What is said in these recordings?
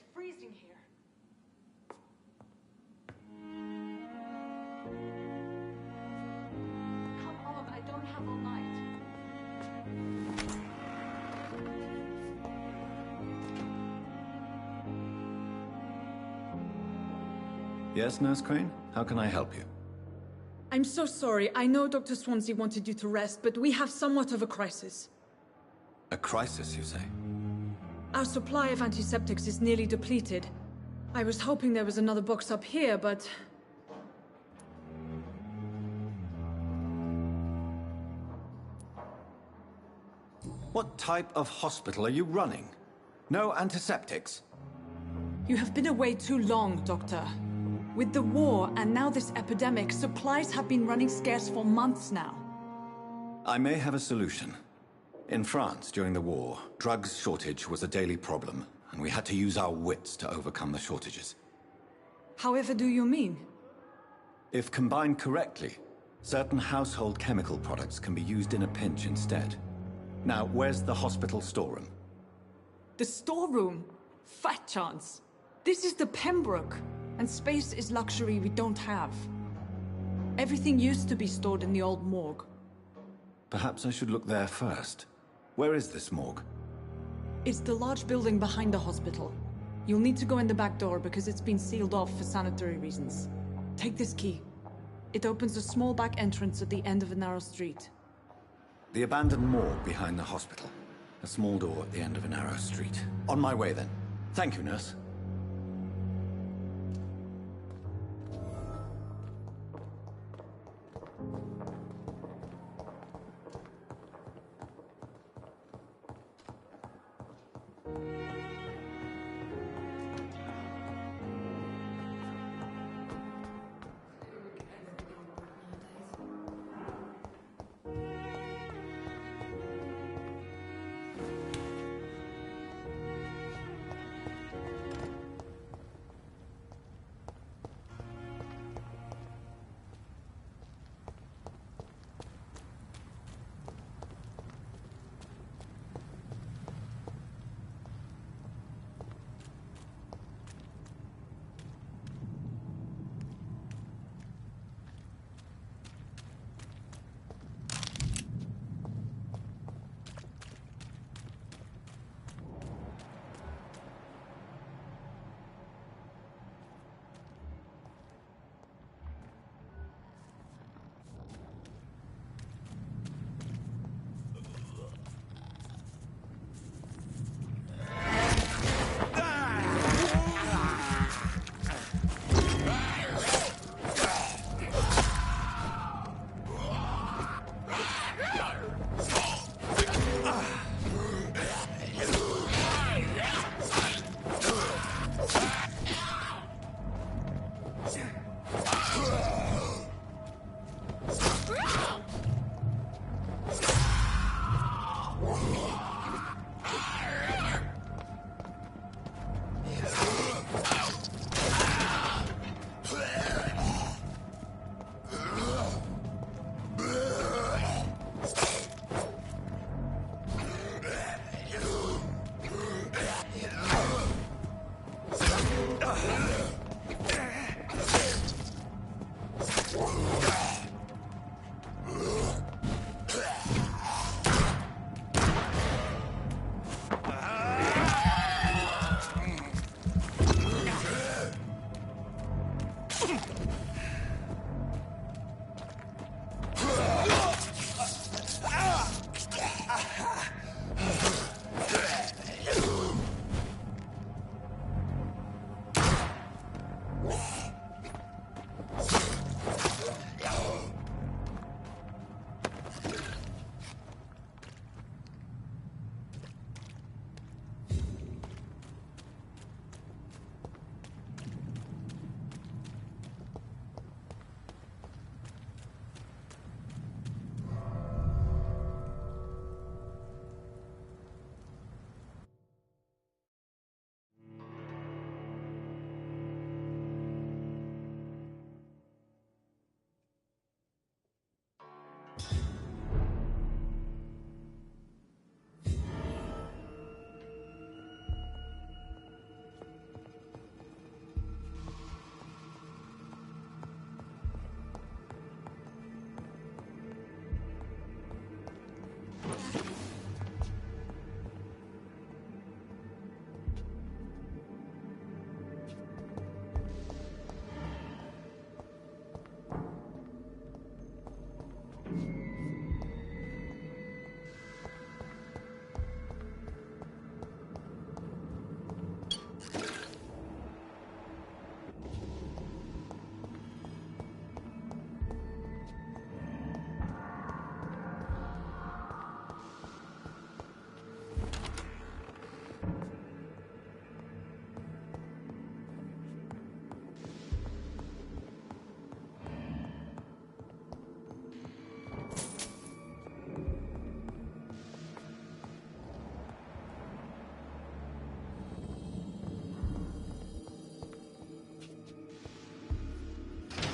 It's freezing here. Come on, I don't have all night. Yes, Nurse Crane? How can I help you? I'm so sorry. I know Dr. Swansea wanted you to rest, but we have somewhat of a crisis. A crisis, you say? Our supply of antiseptics is nearly depleted. I was hoping there was another box up here, but... What type of hospital are you running? No antiseptics? You have been away too long, Doctor. With the war and now this epidemic, supplies have been running scarce for months now. I may have a solution. In France, during the war, drugs shortage was a daily problem, and we had to use our wits to overcome the shortages. However do you mean? If combined correctly, certain household chemical products can be used in a pinch instead. Now, where's the hospital storeroom? The storeroom? Fat chance. This is the Pembroke, and space is luxury we don't have. Everything used to be stored in the old morgue. Perhaps I should look there first. Where is this morgue? It's the large building behind the hospital. You'll need to go in the back door because it's been sealed off for sanitary reasons. Take this key. It opens a small back entrance at the end of a narrow street. The abandoned morgue behind the hospital. A small door at the end of a narrow street. On my way then. Thank you, nurse.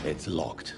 It's locked.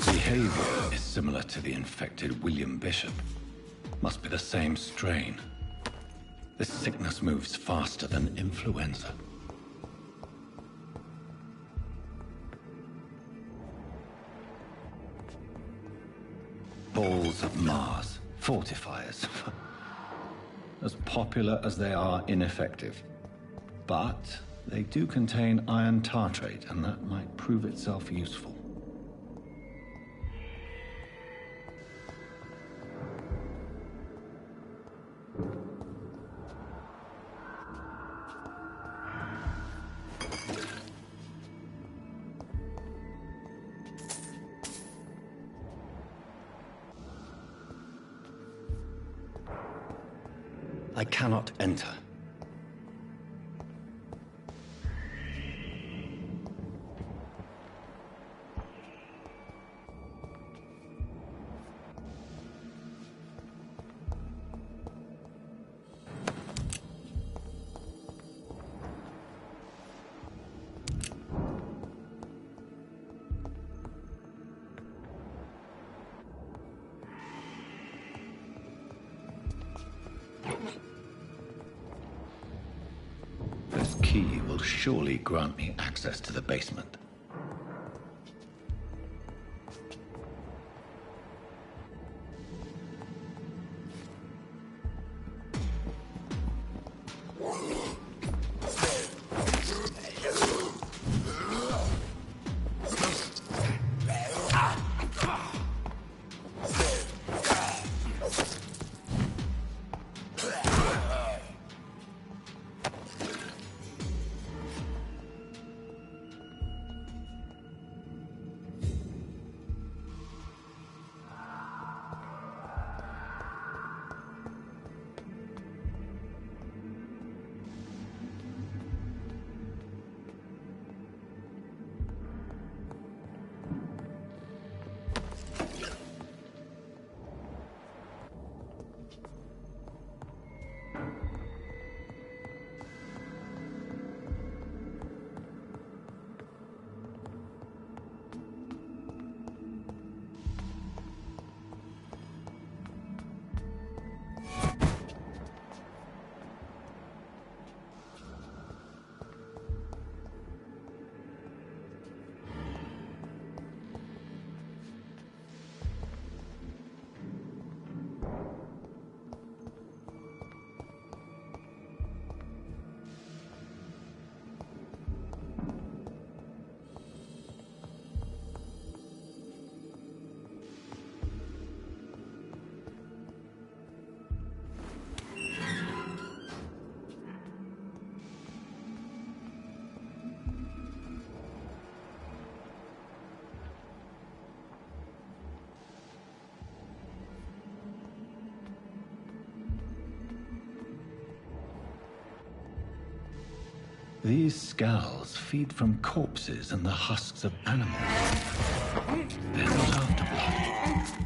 Behavior is similar to the infected William Bishop. Must be the same strain. This sickness moves faster than influenza. Balls of Mars, fortifiers. As popular as they are ineffective. But they do contain iron tartrate, and that might prove itself useful. I cannot enter. This key will surely grant me access to the basement. These skulls feed from corpses and the husks of animals. They're not after blood.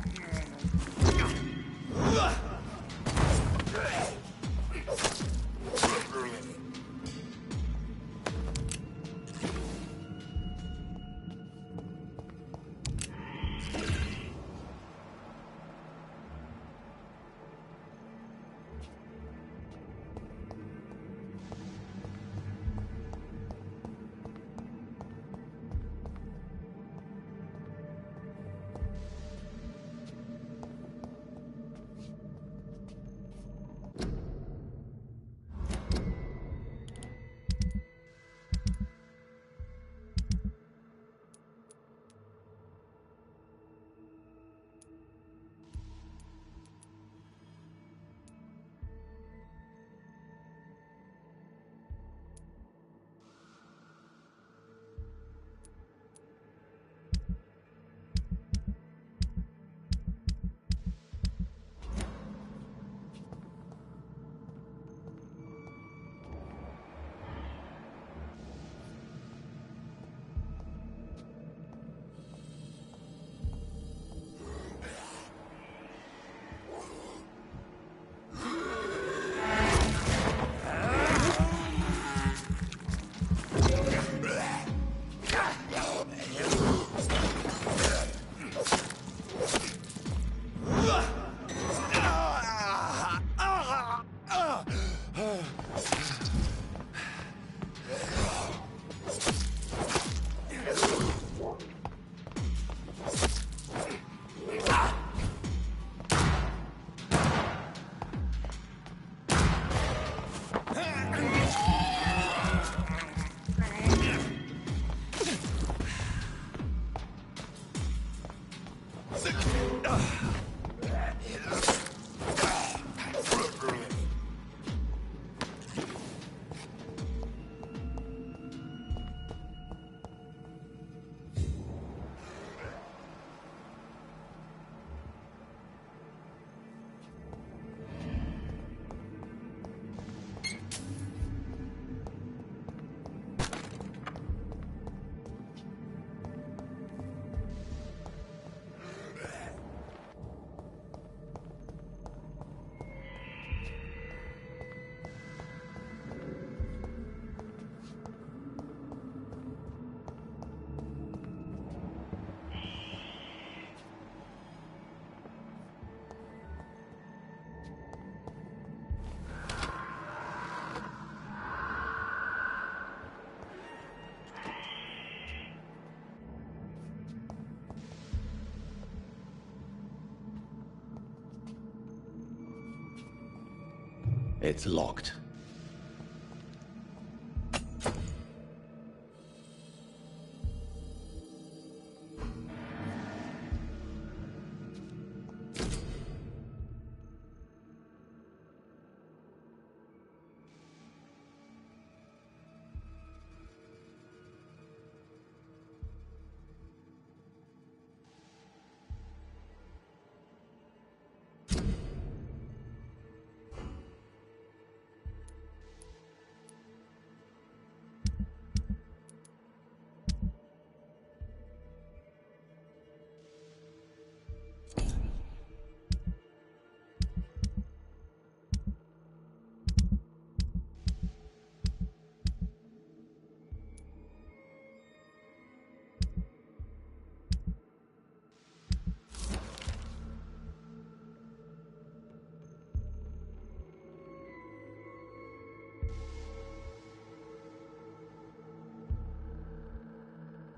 It's locked.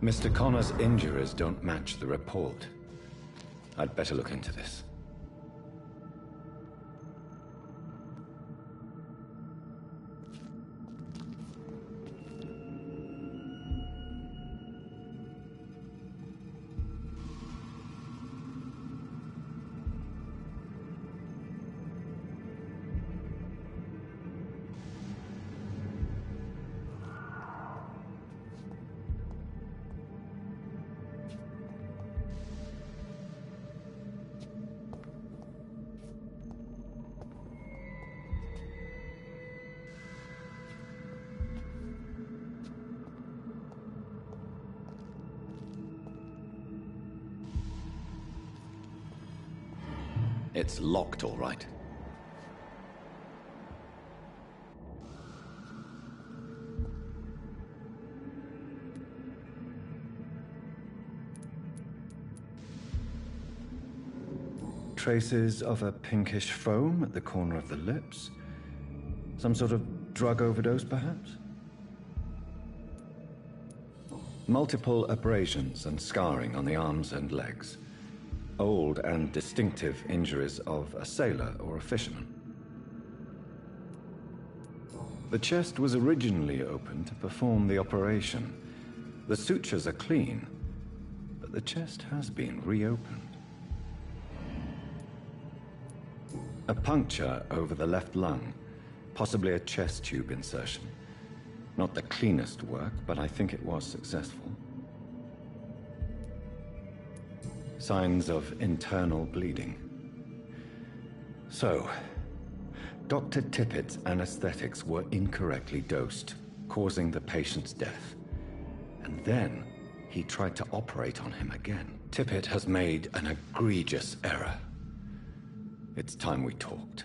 Mr. Connor's injuries don't match the report. I'd better look into this. It's locked, all right. Traces of a pinkish foam at the corner of the lips. Some sort of drug overdose, perhaps? Multiple abrasions and scarring on the arms and legs. Old and distinctive injuries of a sailor or a fisherman. The chest was originally open to perform the operation. The sutures are clean, but the chest has been reopened. A puncture over the left lung, possibly a chest tube insertion. Not the cleanest work, but I think it was successful. Signs of internal bleeding. So, Dr. Tippett's anesthetics were incorrectly dosed, causing the patient's death. And then he tried to operate on him again. Tippett has made an egregious error. It's time we talked.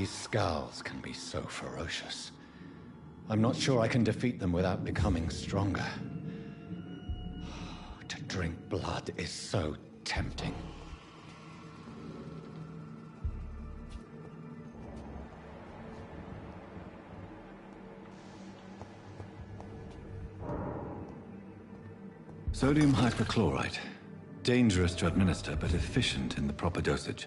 Scowls can be so ferocious. I'm not sure I can defeat them without becoming stronger. To drink blood is so tempting. Sodium hypochlorite. Dangerous to administer, but efficient in the proper dosage.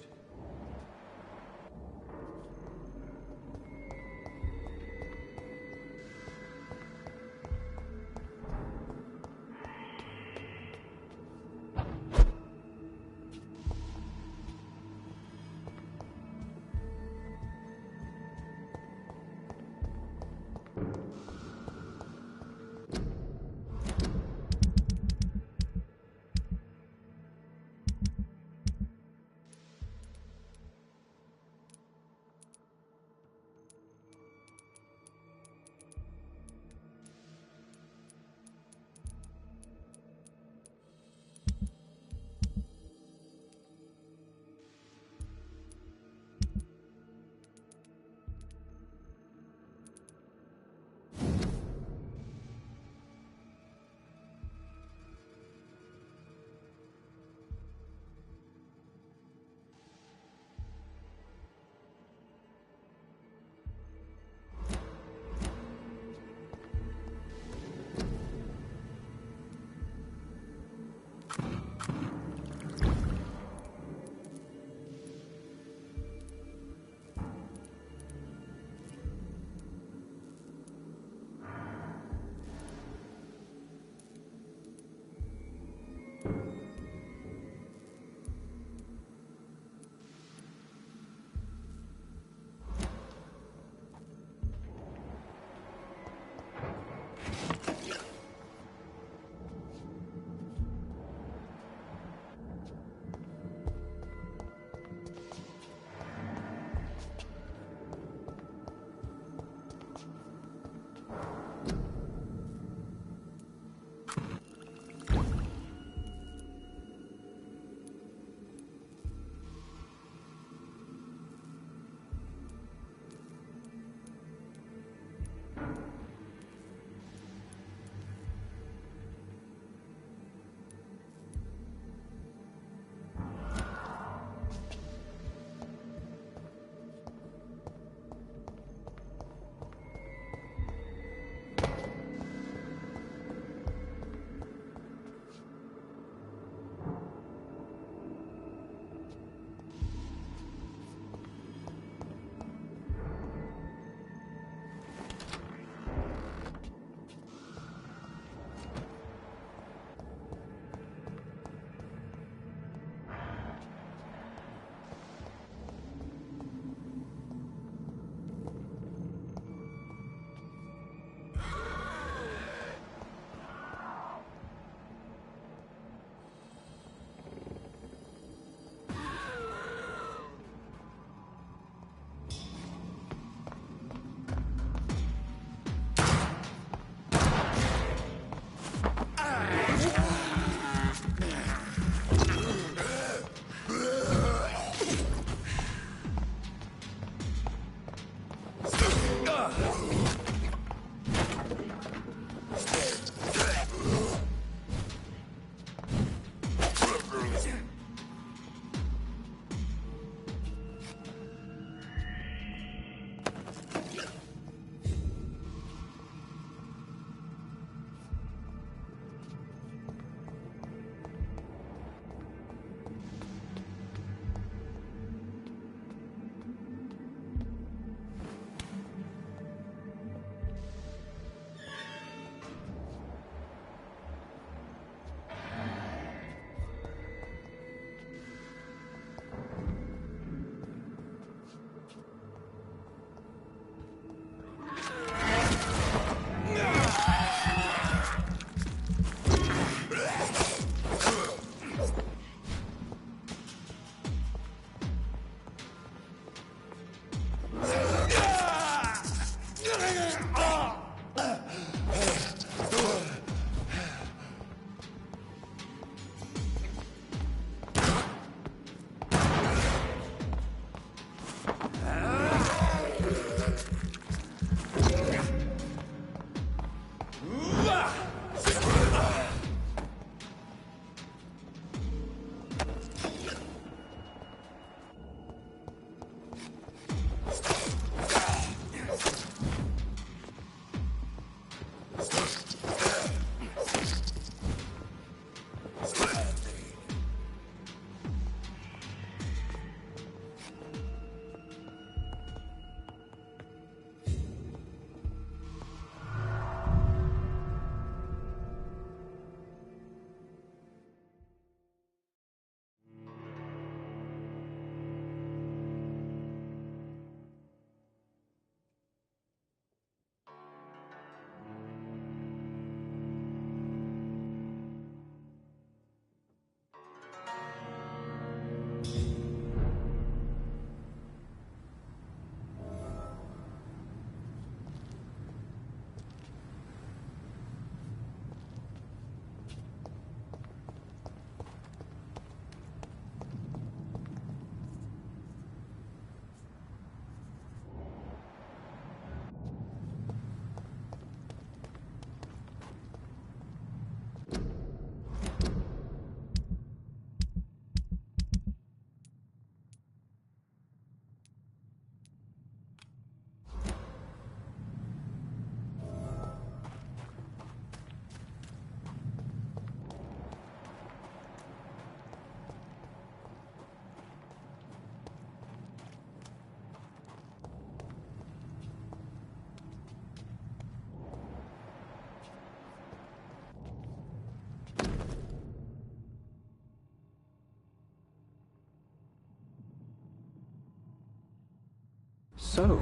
So,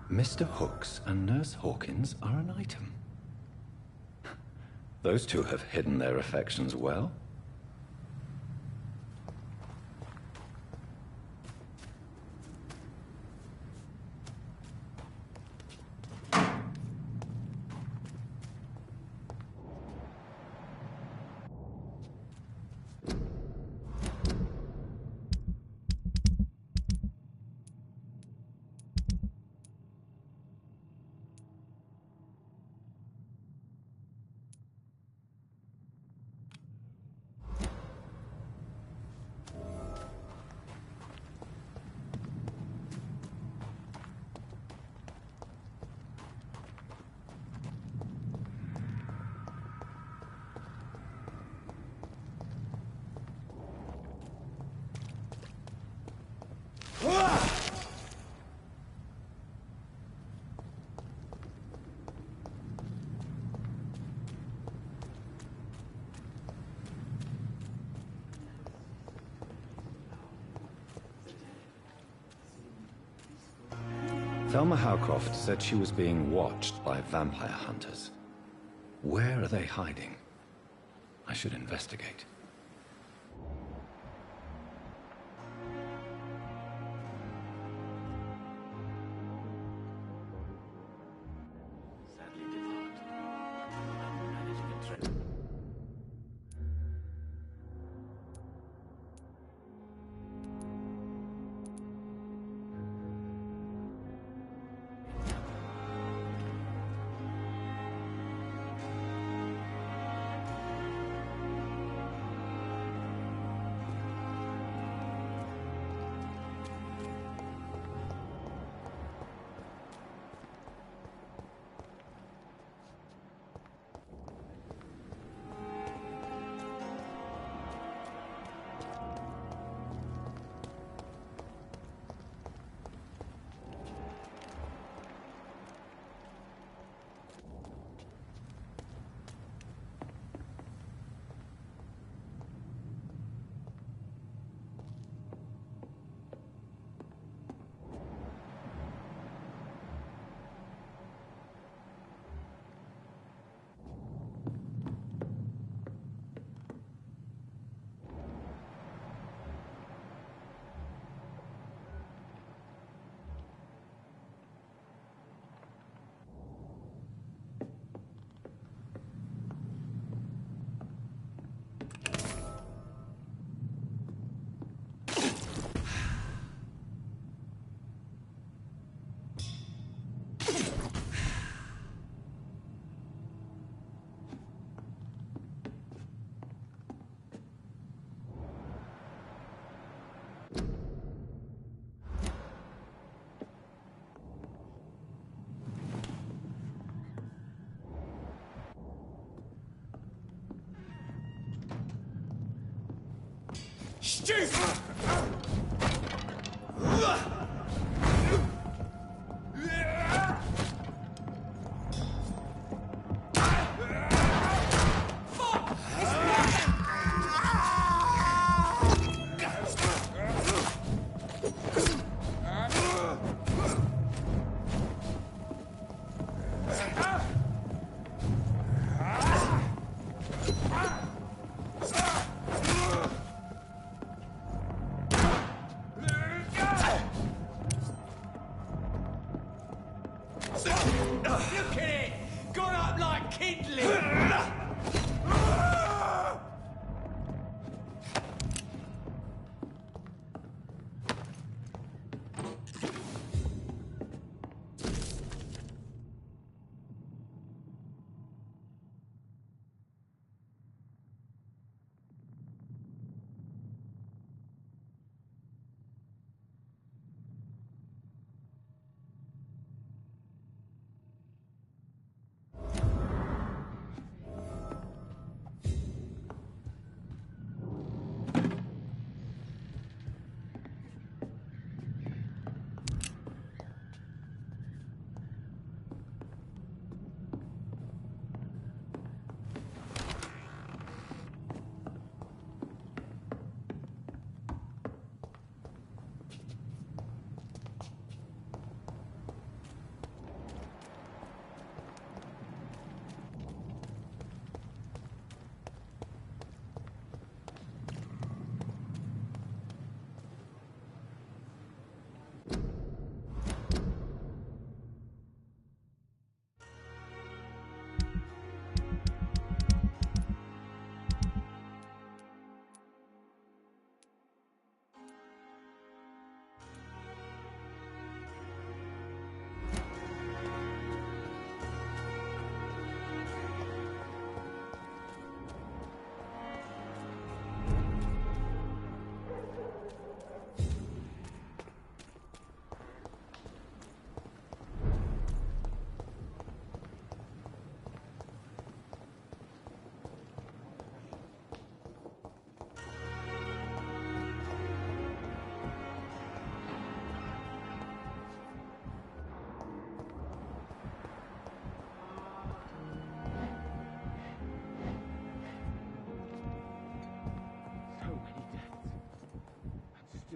Mr. Hooks and Nurse Hawkins are an item. Those two have hidden their affections well. Thelma Howcroft said she was being watched by vampire hunters. Where are they hiding? I should investigate.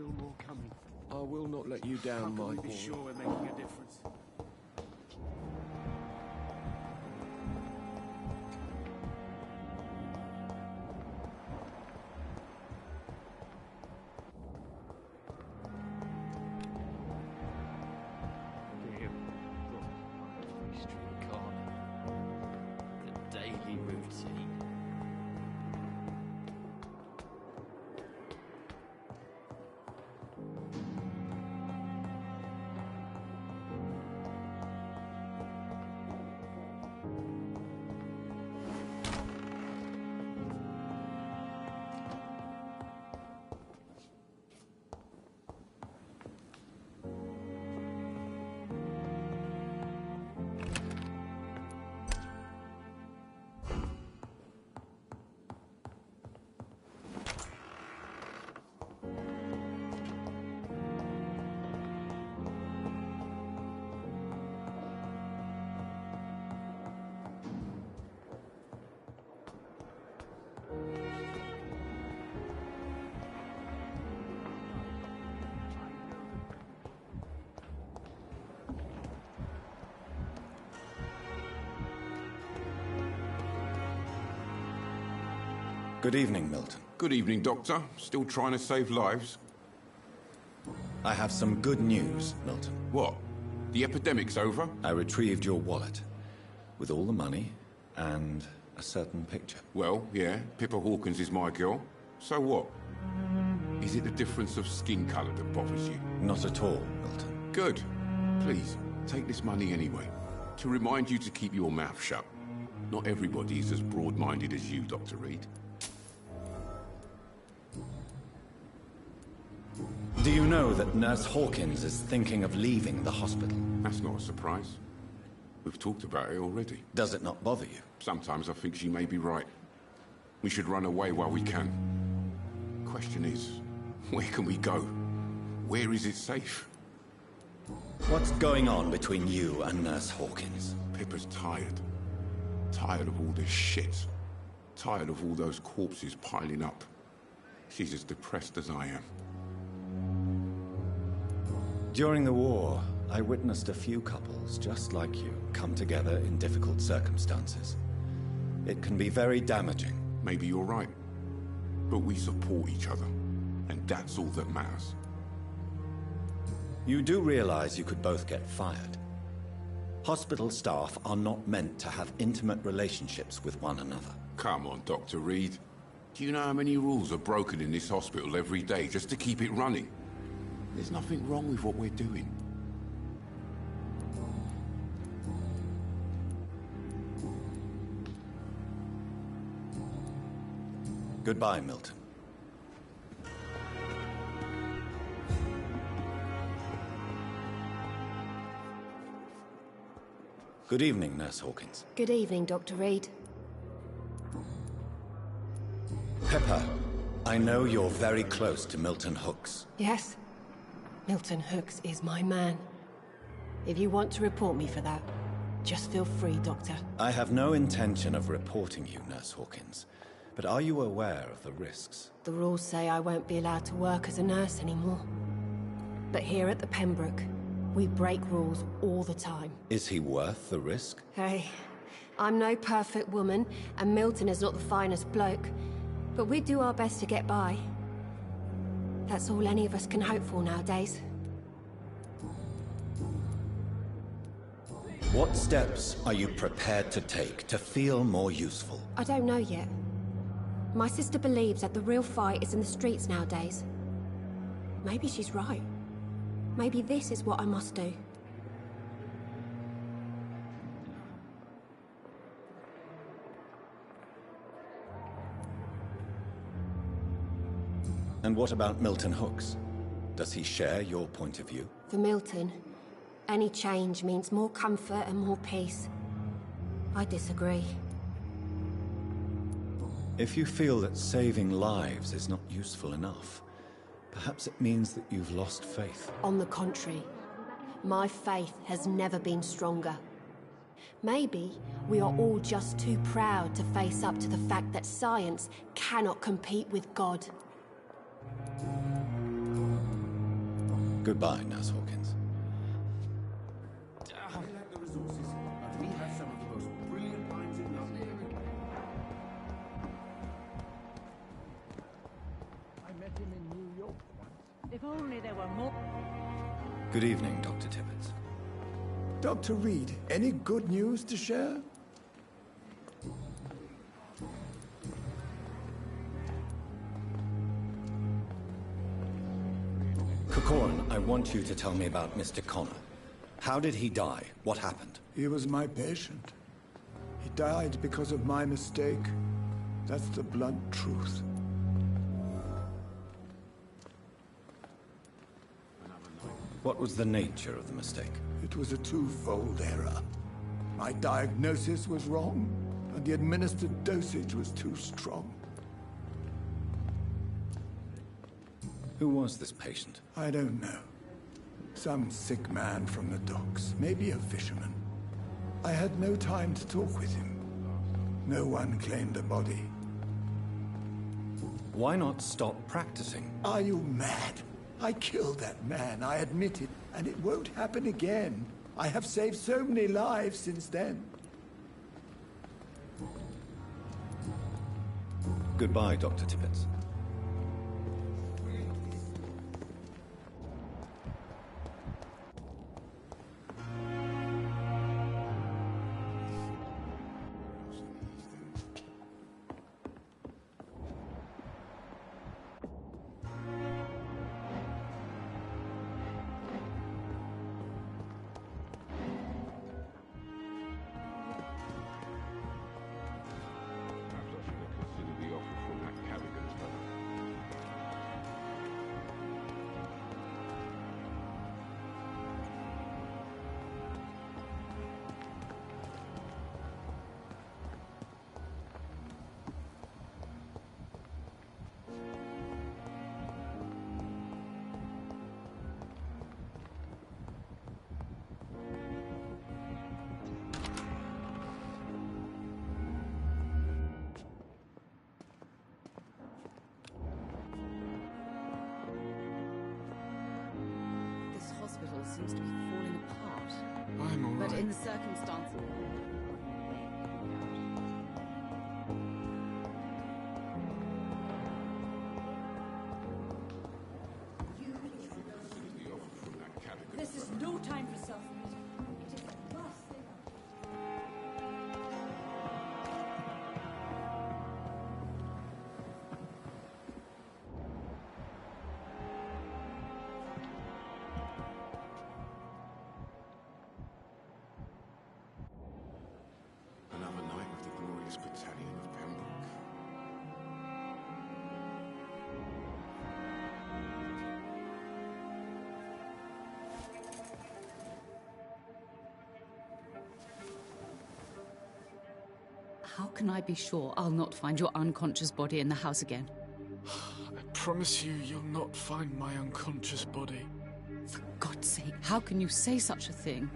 still more coming. I will not let you How down, can we my be boy. sure we're making a difference? Street corner. The daily routine. Good evening, Milton. Good evening, Doctor. Still trying to save lives? I have some good news, Milton. What? The epidemic's over? I retrieved your wallet with all the money and a certain picture. Well, yeah, Pippa Hawkins is my girl. So what? Is it the difference of skin colour that bothers you? Not at all, Milton. Good. Please, take this money anyway. To remind you to keep your mouth shut. Not everybody is as broad-minded as you, Dr. Reed. Do you know that Nurse Hawkins is thinking of leaving the hospital? That's not a surprise. We've talked about it already. Does it not bother you? Sometimes I think she may be right. We should run away while we can. Question is, where can we go? Where is it safe? What's going on between you and Nurse Hawkins? Pippa's tired. Tired of all this shit. Tired of all those corpses piling up. She's as depressed as I am. During the war, I witnessed a few couples just like you come together in difficult circumstances. It can be very damaging. Maybe you're right. But we support each other. And that's all that matters. You do realize you could both get fired. Hospital staff are not meant to have intimate relationships with one another. Come on, Dr. Reed. Do you know how many rules are broken in this hospital every day just to keep it running? There's nothing wrong with what we're doing. Goodbye, Milton. Good evening, Nurse Hawkins. Good evening, Dr. Reed. Pepper, I know you're very close to Milton Hooks. Yes? Milton Hooks is my man. If you want to report me for that, just feel free, Doctor. I have no intention of reporting you, Nurse Hawkins. But are you aware of the risks? The rules say I won't be allowed to work as a nurse anymore. But here at the Pembroke, we break rules all the time. Is he worth the risk? Hey, I'm no perfect woman, and Milton is not the finest bloke. But we do our best to get by. That's all any of us can hope for nowadays. What steps are you prepared to take to feel more useful? I don't know yet. My sister believes that the real fight is in the streets nowadays. Maybe she's right. Maybe this is what I must do. And what about Milton Hooks? Does he share your point of view? For Milton, any change means more comfort and more peace. I disagree. If you feel that saving lives is not useful enough, perhaps it means that you've lost faith. On the contrary, my faith has never been stronger. Maybe we are all just too proud to face up to the fact that science cannot compete with God. Goodbye, Nurse Hawkins. I lack the resources, but we have some of the most brilliant minds in London. I met him in New York once. If only there were more. Good evening, Dr. Tibbets. Dr. Reed, any good news to share? Corcoran, I want you to tell me about Mr. Connor. How did he die? What happened? He was my patient. He died because of my mistake. That's the blunt truth. What was the nature of the mistake? It was a twofold error. My diagnosis was wrong, and the administered dosage was too strong. Who was this patient? I don't know. Some sick man from the docks, maybe a fisherman. I had no time to talk with him. No one claimed a body. Why not stop practicing? Are you mad? I killed that man, I admit it, and it won't happen again. I have saved so many lives since then. Goodbye, Dr. Tibbets. Seems to be falling apart. I'm all right. But in the circumstances... This is no time for self-pity. It is the last thing Another night with the glorious battalion of Pembroke. How can I be sure I'll not find your unconscious body in the house again? I promise you, you'll not find my unconscious body. For God's sake, how can you say such a thing?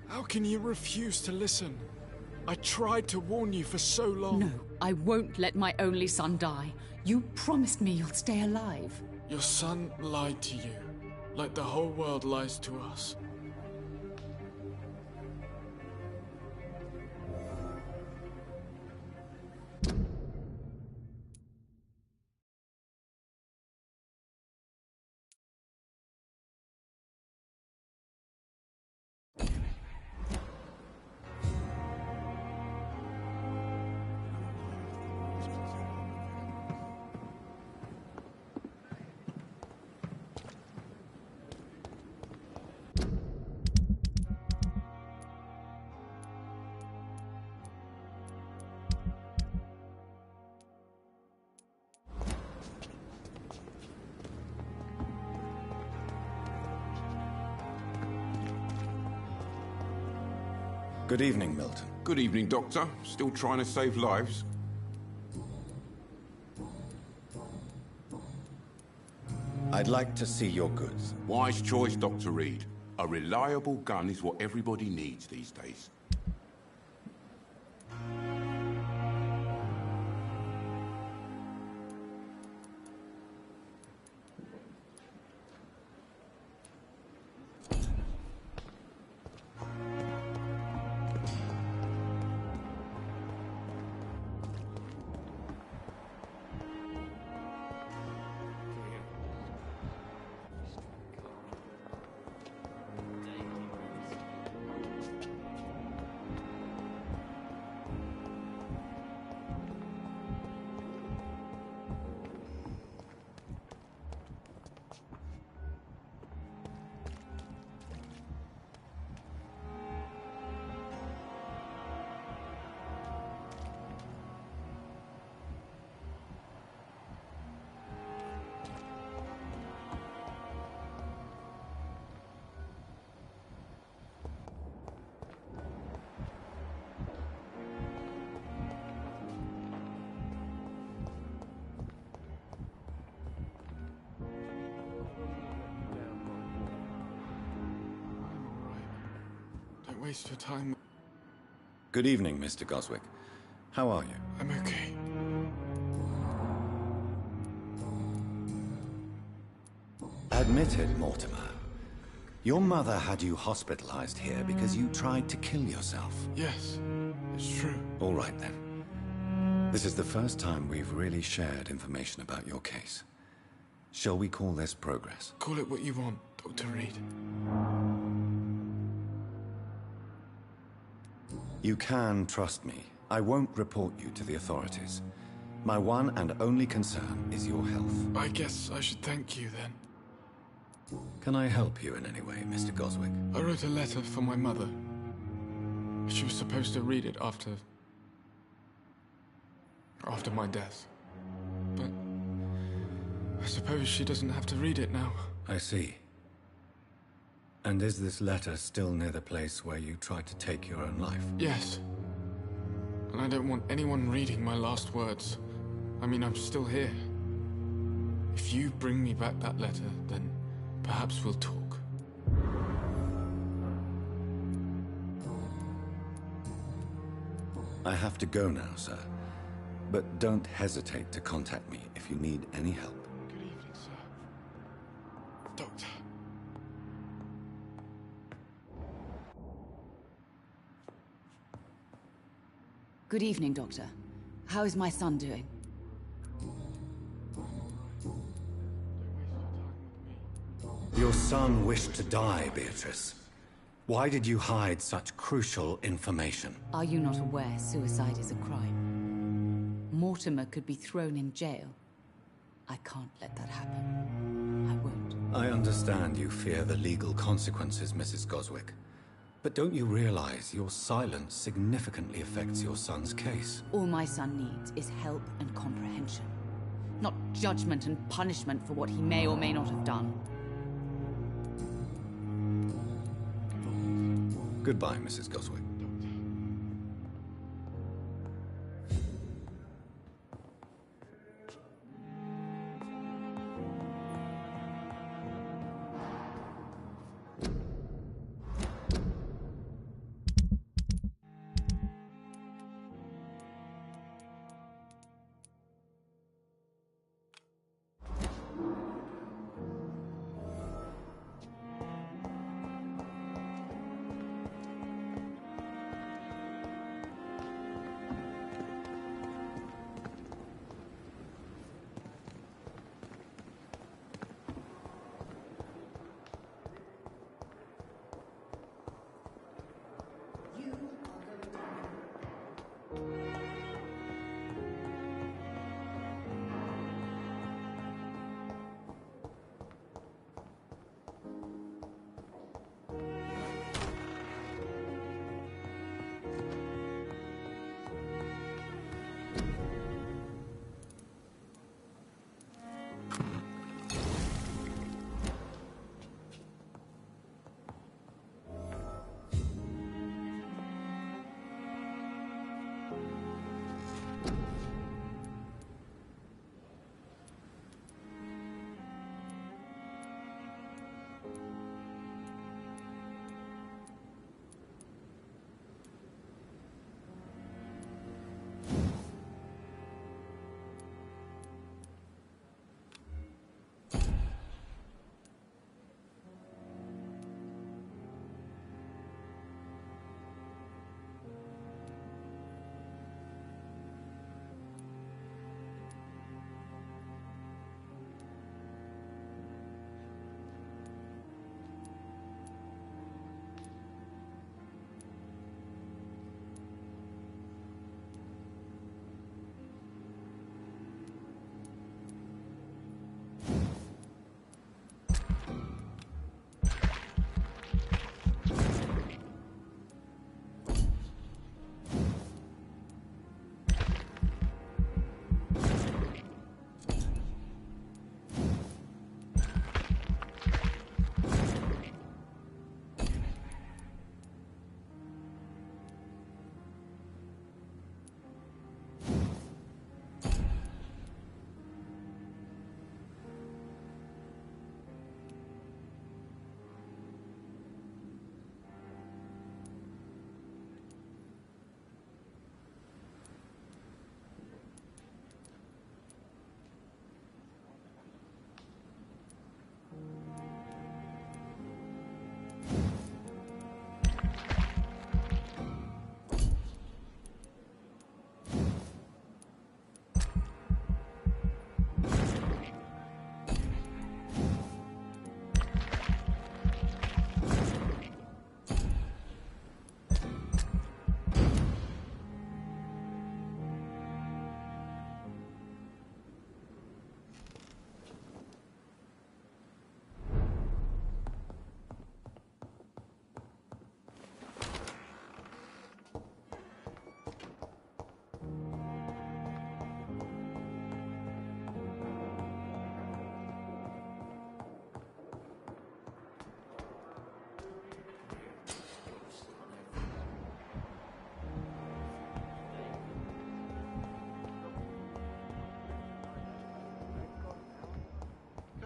How can you refuse to listen? I tried to warn you for so long. No, I won't let my only son die. You promised me you'll stay alive. Your son lied to you, like the whole world lies to us. Good evening, Milton. Good evening, Doctor. Still trying to save lives? I'd like to see your goods. Wise choice, Dr. Reed. A reliable gun is what everybody needs these days. waste your time. Good evening, Mr. Goswick. How are you? I'm okay. Admit it, Mortimer. Your mother had you hospitalized here because you tried to kill yourself. Yes, it's true. All right, then. This is the first time we've really shared information about your case. Shall we call this progress? Call it what you want, Dr. Reed. You can trust me. I won't report you to the authorities. My one and only concern is your health. I guess I should thank you then. Can I help you in any way, Mr. Goswick? I wrote a letter for my mother. She was supposed to read it after my death. But I suppose she doesn't have to read it now. I see. And is this letter still near the place where you tried to take your own life? Yes. And I don't want anyone reading my last words. I mean, I'm still here. If you bring me back that letter, then perhaps we'll talk. I have to go now, sir. But don't hesitate to contact me if you need any help. Good evening, sir. Doctor. Good evening, Doctor. How is my son doing? Your son wished to die, Beatrice. Why did you hide such crucial information? Are you not aware suicide is a crime? Mortimer could be thrown in jail. I can't let that happen. I won't. I understand you fear the legal consequences, Mrs. Goswick. But don't you realize your silence significantly affects your son's case? All my son needs is help and comprehension. Not judgment and punishment for what he may or may not have done. Goodbye, Mrs. Goswick.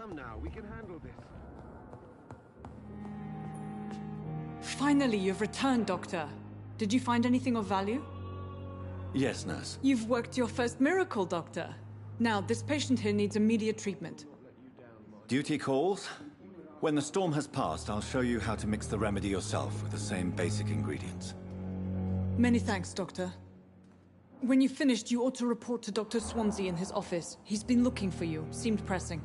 calm now. We can handle this. Finally, you've returned, Doctor. Did you find anything of value? Yes, nurse. You've worked your first miracle, Doctor. Now, this patient here needs immediate treatment. Duty calls. When the storm has passed, I'll show you how to mix the remedy yourself with the same basic ingredients. Many thanks, Doctor. When you've finished, you ought to report to Dr. Swansea in his office. He's been looking for you. Seemed pressing.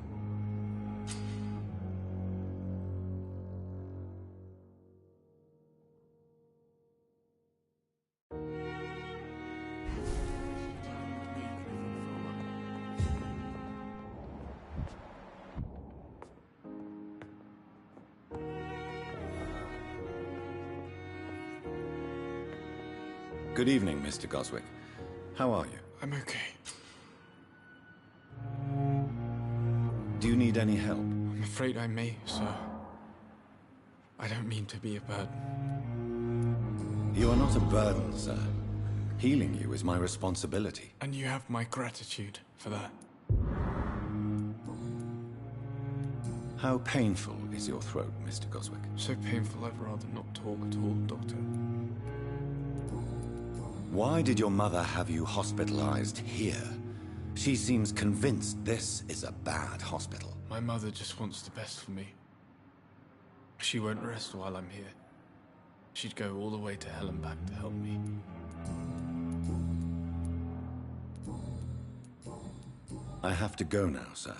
Good evening, Mr. Goswick. How are you? I'm okay. Do you need any help? I'm afraid I may, sir. I don't mean to be a burden. You are not a burden, sir. Healing you is my responsibility. And you have my gratitude for that. How painful is your throat, Mr. Goswick? So painful I'd rather not talk at all, Doctor. Why did your mother have you hospitalized here? She seems convinced this is a bad hospital. My mother just wants the best for me. She won't rest while I'm here. She'd go all the way to hell and back to help me. I have to go now, sir.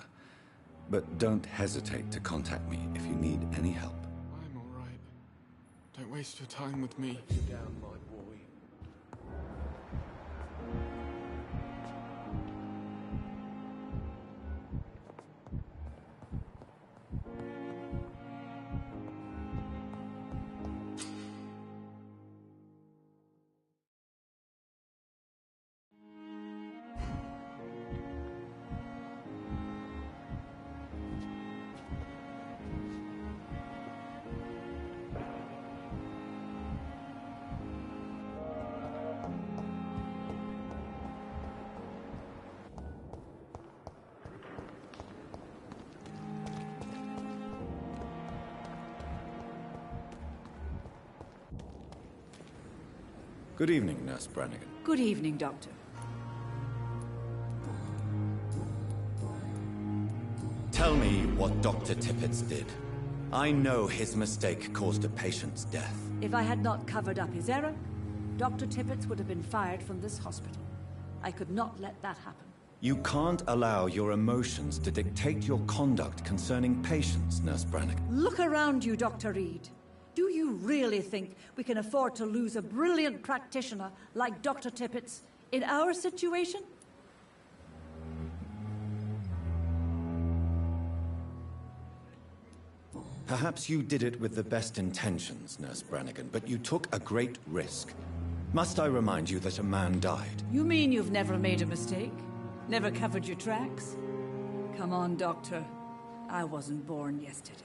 But don't hesitate to contact me if you need any help. I'm all right. Don't waste your time with me. Sit down, my boy. Good evening, Nurse Brannigan. Good evening, Doctor. Tell me what Dr. Tippett did. I know his mistake caused a patient's death. If I had not covered up his error, Dr. Tippett would have been fired from this hospital. I could not let that happen. You can't allow your emotions to dictate your conduct concerning patients, Nurse Brannigan. Look around you, Dr. Reed. Do you really think we can afford to lose a brilliant practitioner like Dr. Tippett's in our situation? Perhaps you did it with the best intentions, Nurse Brannigan, but you took a great risk. Must I remind you that a man died? You mean you've never made a mistake? Never covered your tracks? Come on, Doctor. I wasn't born yesterday.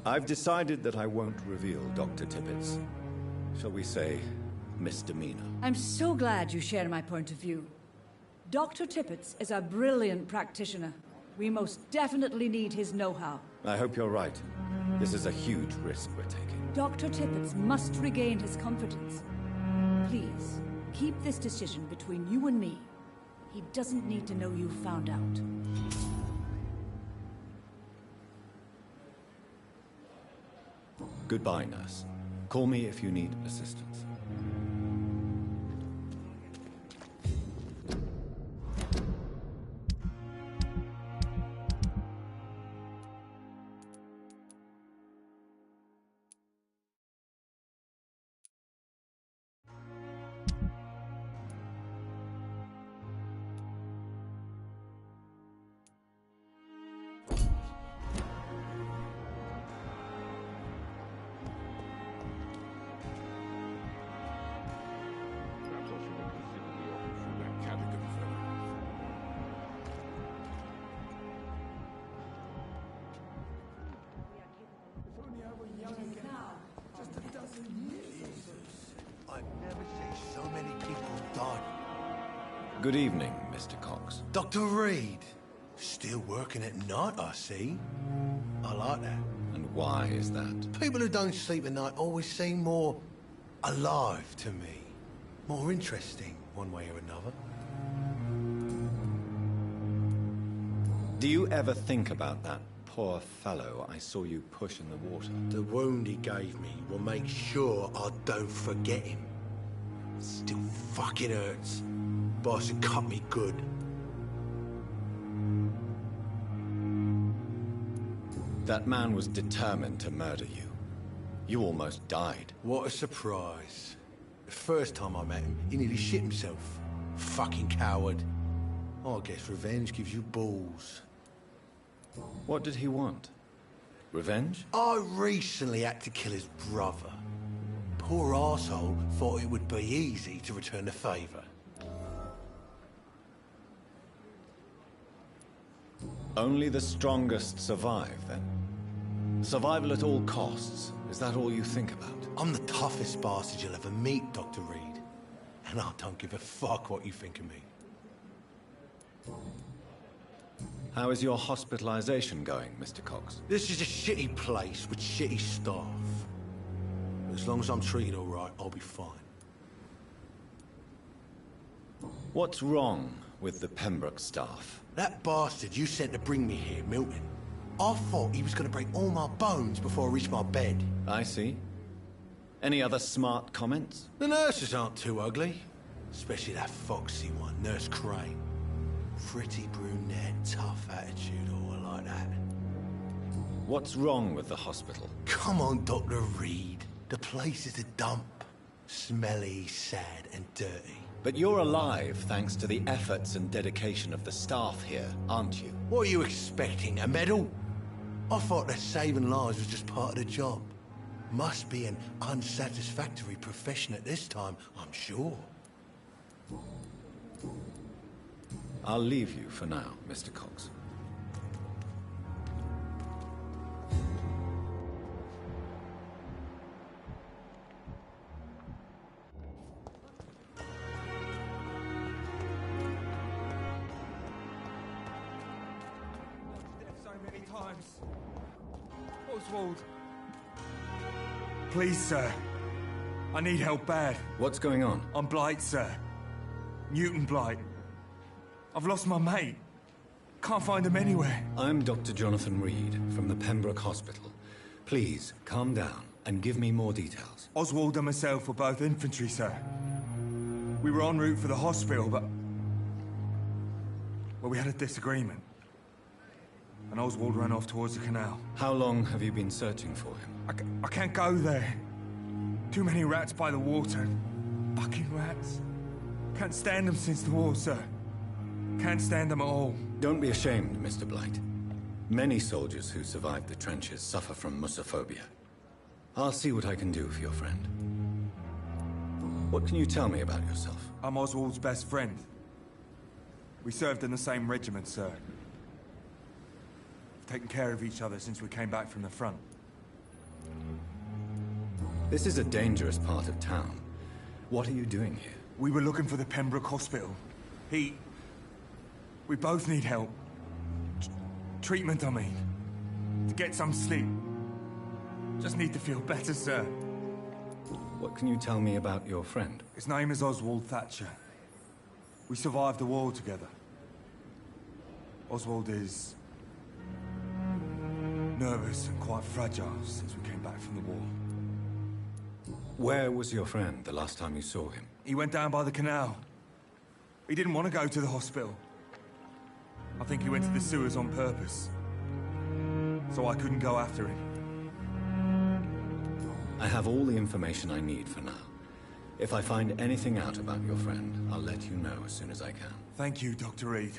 I've decided that I won't reveal Dr. Tippett's, shall we say, misdemeanor. I'm so glad you share my point of view. Dr. Tippett is a brilliant practitioner. We most definitely need his know-how. I hope you're right. This is a huge risk we're taking. Dr. Tippett must regain his confidence. Please, keep this decision between you and me. He doesn't need to know you found out. Goodbye, nurse. Call me if you need assistance. Good evening, Mr. Cox. Dr. Reed. Still working at night, I see. I like that. And why is that? People who don't sleep at night always seem more alive to me. More interesting, one way or another. Do you ever think about that poor fellow I saw you push in the water? The wound he gave me will make sure I don't forget him. Still fucking hurts. Boss had cut me good. That man was determined to murder you. You almost died. What a surprise. The first time I met him, he nearly shit himself. Fucking coward. I guess revenge gives you balls. What did he want? Revenge? I recently had to kill his brother. Poor arsehole thought it would be easy to return the favour. Only the strongest survive, then? Survival at all costs. Is that all you think about? I'm the toughest bastard you'll ever meet, Dr. Reed. And I don't give a fuck what you think of me. How is your hospitalization going, Mr. Cox? This is a shitty place with shitty staff. As long as I'm treated all right, I'll be fine. What's wrong with the Pembroke staff? That bastard you sent to bring me here, Milton. I thought he was going to break all my bones before I reached my bed. I see. Any other smart comments? The nurses aren't too ugly. Especially that foxy one, Nurse Crane. Pretty brunette, tough attitude, all like that. What's wrong with the hospital? Come on, Dr. Reed. The place is a dump. Smelly, sad, and dirty. But you're alive thanks to the efforts and dedication of the staff here, aren't you? What are you expecting, a medal? I thought that saving lives was just part of the job. Must be an unsatisfactory profession at this time, I'm sure. I'll leave you for now, Mr. Cox. So many times. Oswald. Please, sir. I need help bad. What's going on? I'm Blight, sir. Newton Blight. I've lost my mate. Can't find him anywhere. I'm Dr. Jonathan Reed from the Pembroke Hospital. Please, calm down and give me more details. Oswald and myself were both infantry, sir. We were en route for the hospital, but... well, we had a disagreement. And Oswald ran off towards the canal. How long have you been searching for him? I can't go there. Too many rats by the water. Fucking rats. Can't stand them since the war, sir. Can't stand them at all. Don't be ashamed, Mr. Blight. Many soldiers who survived the trenches suffer from musophobia. I'll see what I can do for your friend. What can you tell me about yourself? I'm Oswald's best friend. We served in the same regiment, sir. We've taken care of each other since we came back from the front. This is a dangerous part of town. What are you doing here? We were looking for the Pembroke Hospital. We both need help. Treatment, I mean. To get some sleep. Just need to feel better, sir. What can you tell me about your friend? His name is Oswald Thatcher. We survived the war together. Oswald is... nervous and quite fragile since we came back from the war. Where was your friend the last time you saw him? He went down by the canal. He didn't want to go to the hospital. I think he went to the sewers on purpose. So I couldn't go after him. I have all the information I need for now. If I find anything out about your friend, I'll let you know as soon as I can. Thank you, Dr. Reed.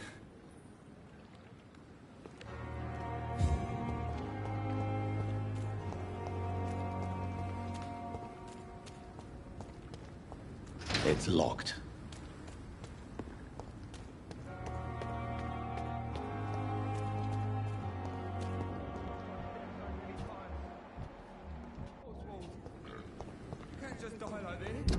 It's locked. You can't just die like this.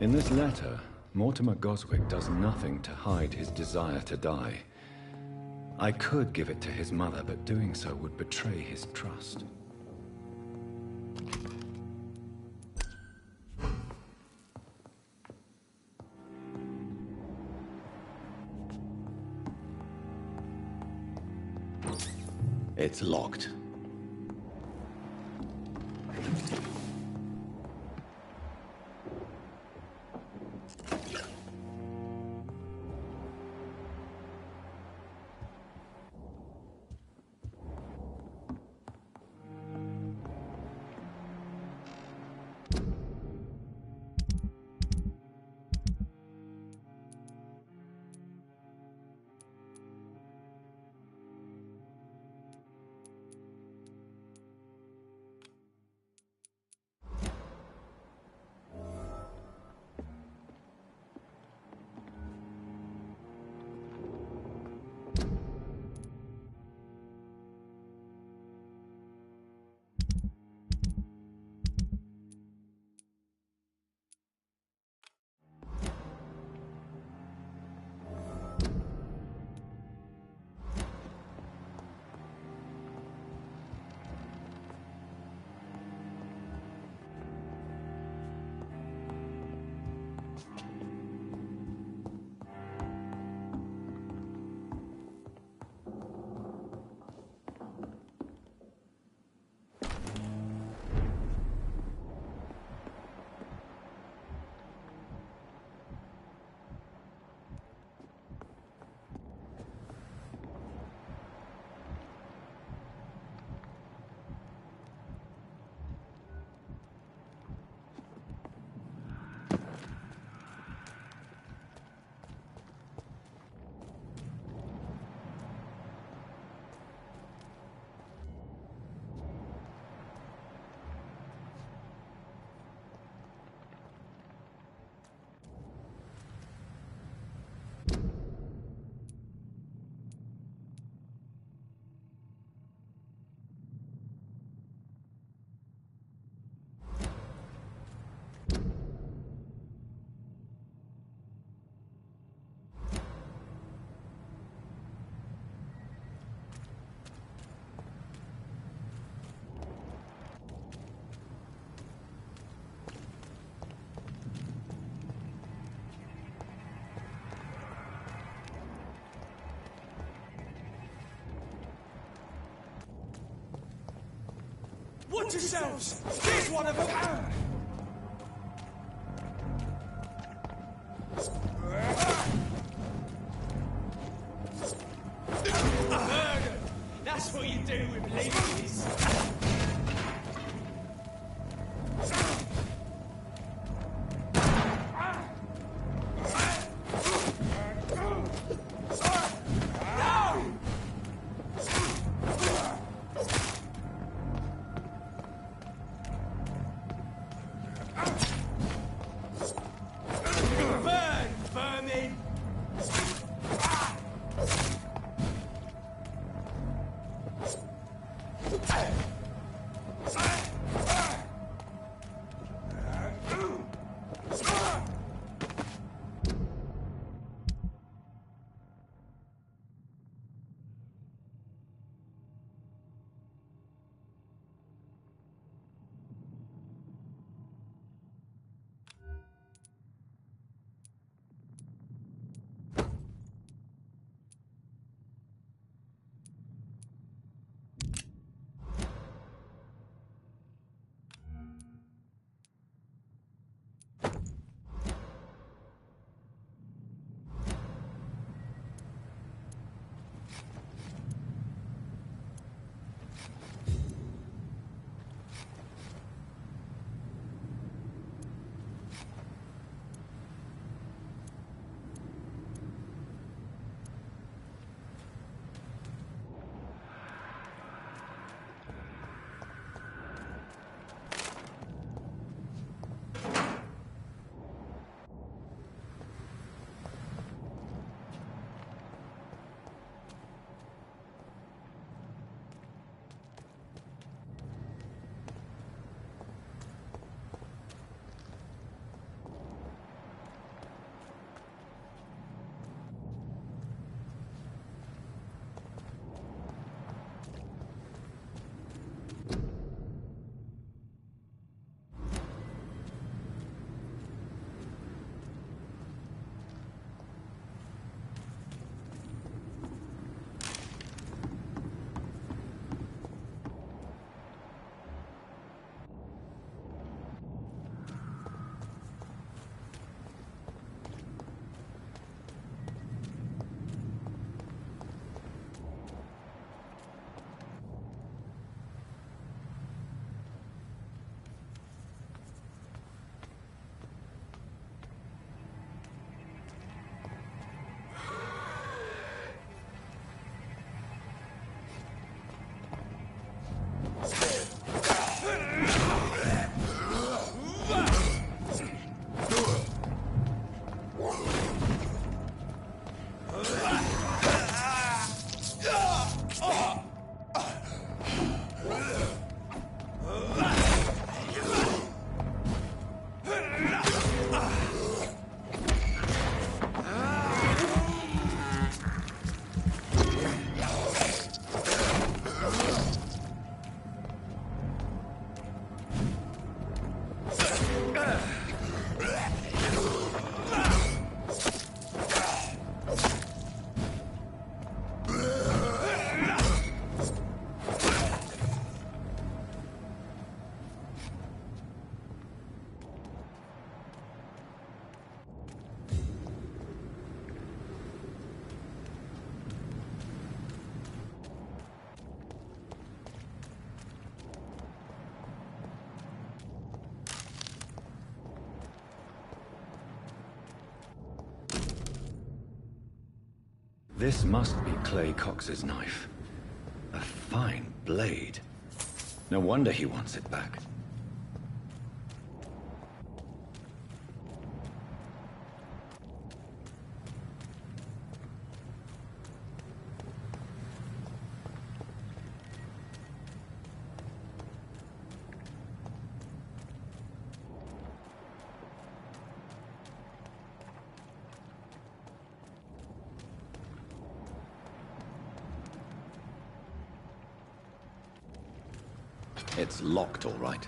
In this letter, Mortimer Goswick does nothing to hide his desire to die. I could give it to his mother, but doing so would betray his trust. It's locked. Watch yourselves! Here's one of them! That's what you do with ladies. This must be Clay Cox's knife. A fine blade. No wonder he wants it back. It's locked, all right.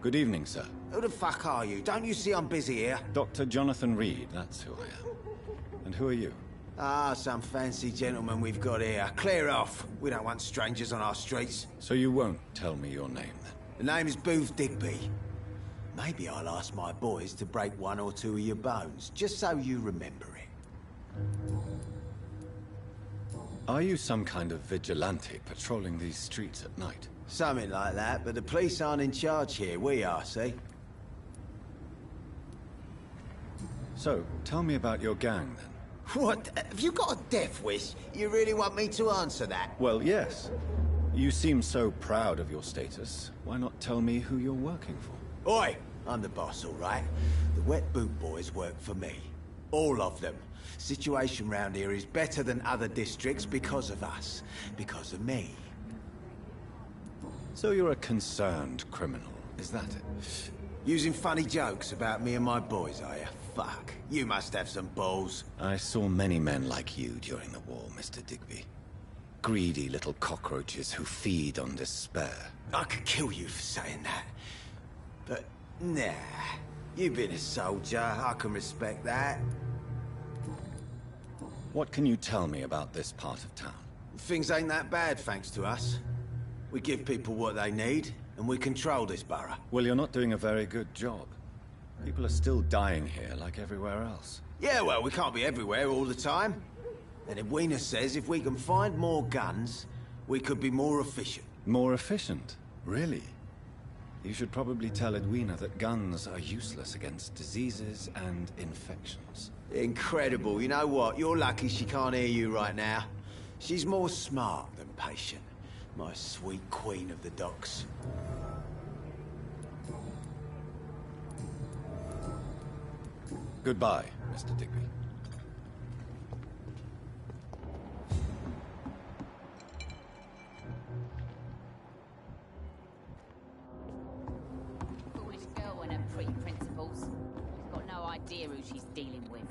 Good evening, sir. Who the fuck are you? Don't you see I'm busy here? Dr. Jonathan Reed, that's who I am. And who are you? Ah, some fancy gentleman we've got here. Clear off. We don't want strangers on our streets. So you won't tell me your name, then? The name is Booth Digby. Maybe I'll ask my boys to break one or two of your bones, just so you remember it. Are you some kind of vigilante patrolling these streets at night? Something like that, but the police aren't in charge here. We are, see? So, tell me about your gang, then. What? Have you got a death wish? You really want me to answer that? Well, yes. You seem so proud of your status. Why not tell me who you're working for? Oi! I'm the boss, all right? The Wet Boot Boys work for me. All of them. Situation round here is better than other districts because of us. Because of me. So you're a concerned criminal, is that it? Using funny jokes about me and my boys, are you? Fuck. You must have some balls. I saw many men like you during the war, Mr. Digby. Greedy little cockroaches who feed on despair. I could kill you for saying that. But, nah. You've been a soldier. I can respect that. What can you tell me about this part of town? Things ain't that bad, thanks to us. We give people what they need, and we control this borough. Well, you're not doing a very good job. People are still dying here like everywhere else. Yeah, well, we can't be everywhere all the time. And Edwina says if we can find more guns, we could be more efficient. More efficient? Really? You should probably tell Edwina that guns are useless against diseases and infections. Incredible. You know what? You're lucky she can't hear you right now. She's more smart than patient. My sweet queen of the docks. Goodbye, Mr. Digby. Foolish girl and her pretty principles. She's got no idea who she's dealing with.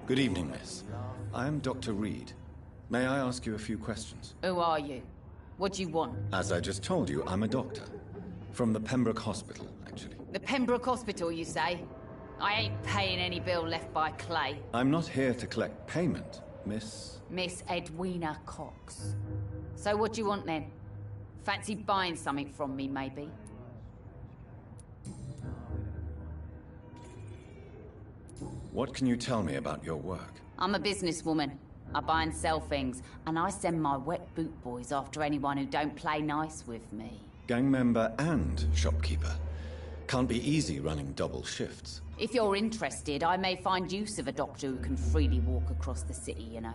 Good evening, miss. I am Dr. Reed. May I ask you a few questions? Who are you? What do you want? As I just told you, I'm a doctor. From the Pembroke Hospital, actually. The Pembroke Hospital, you say? I ain't paying any bill left by Clay. I'm not here to collect payment, Miss... Miss Edwina Cox. So what do you want then? Fancy buying something from me, maybe? What can you tell me about your work? I'm a businesswoman. I buy and sell things, and I send my wet boot boys after anyone who don't play nice with me. Gang member and shopkeeper. Can't be easy running double shifts. If you're interested, I may find use of a doctor who can freely walk across the city, you know.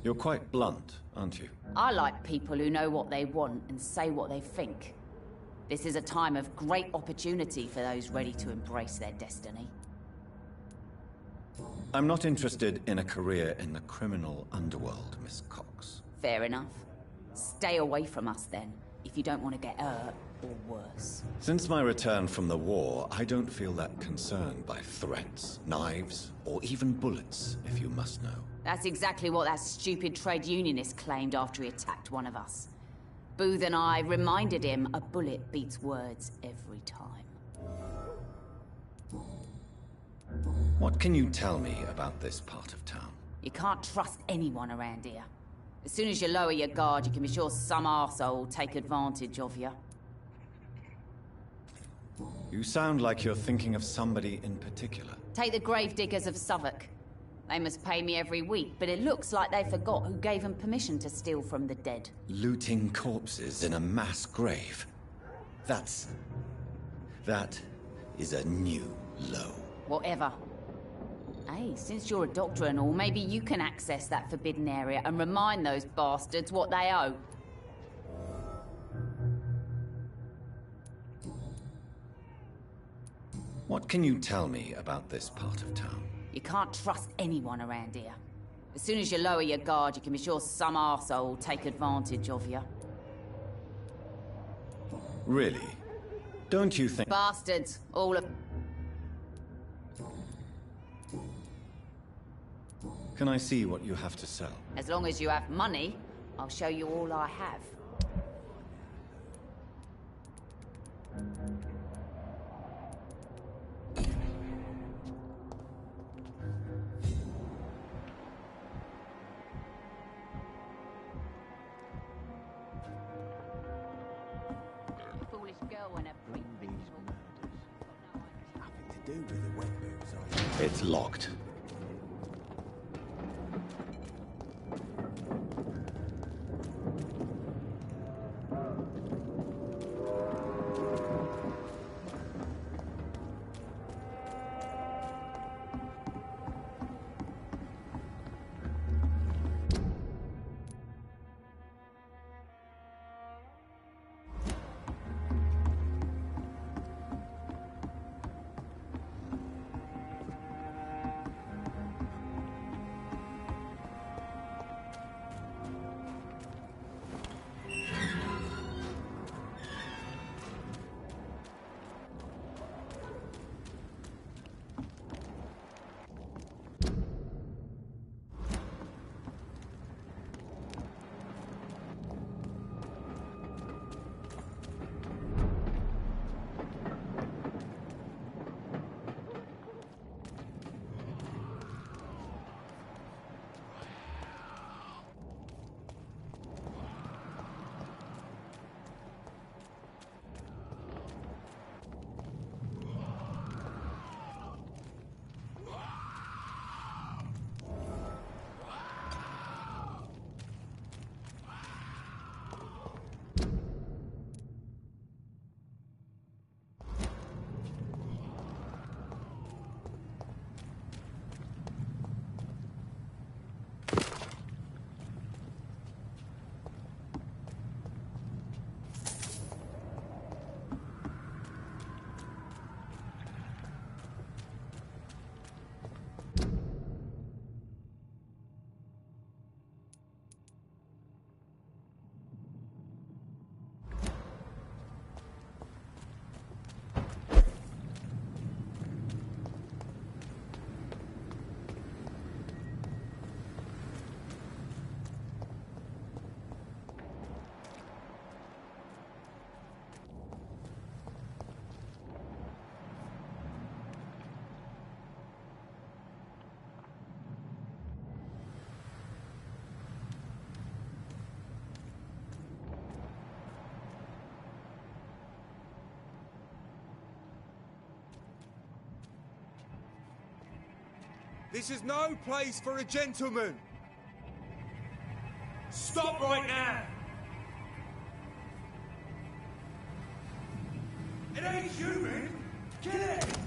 You're quite blunt, aren't you? I like people who know what they want and say what they think. This is a time of great opportunity for those ready to embrace their destiny. I'm not interested in a career in the criminal underworld, Miss Cox. Fair enough. Stay away from us then, if you don't want to get hurt or worse. Since my return from the war, I don't feel that concerned by threats, knives, or even bullets, if you must know. That's exactly what that stupid trade unionist claimed after he attacked one of us. Booth and I reminded him a bullet beats words every time. What can you tell me about this part of town? You can't trust anyone around here. As soon as you lower your guard, you can be sure some arsehole will take advantage of you. You sound like you're thinking of somebody in particular. Take the gravediggers of Southwark. They must pay me every week, but it looks like they forgot who gave them permission to steal from the dead. Looting corpses in a mass grave. That is a new low. Whatever. Hey, since you're a doctor and all, maybe you can access that forbidden area and remind those bastards what they owe. What can you tell me about this part of town? You can't trust anyone around here. As soon as you lower your guard, you can be sure some arsehole will take advantage of you. Really? Don't you think... Bastards, all of... Can I see what you have to sell? As long as you have money, I'll show you all I have. Foolish girl and a freak. Nothing to do with the wet boots, It's locked. This is no place for a gentleman! Stop right now! It ain't human! Kill it!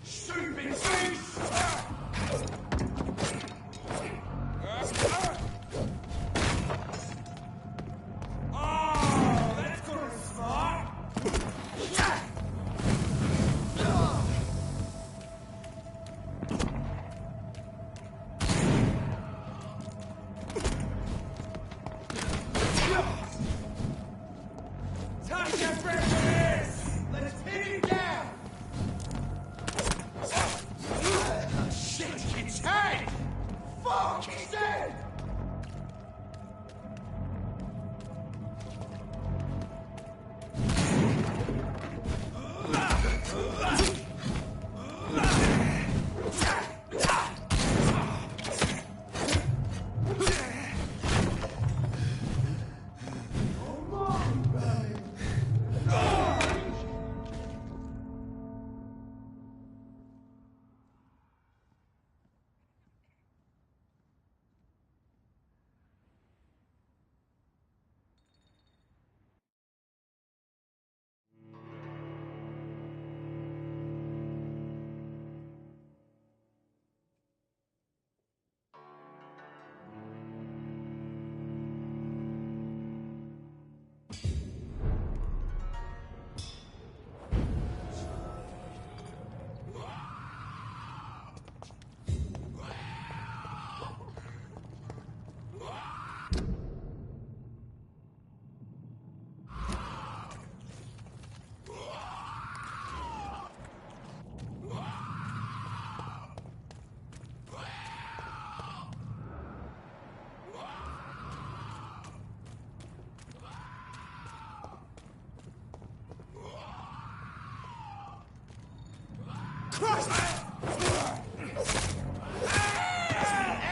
Stupid beast! Oh, that's gonna smart! Take your breath for this! Let's hit him down! Oh, shit, it's head! Fuck, he's dead! Christ!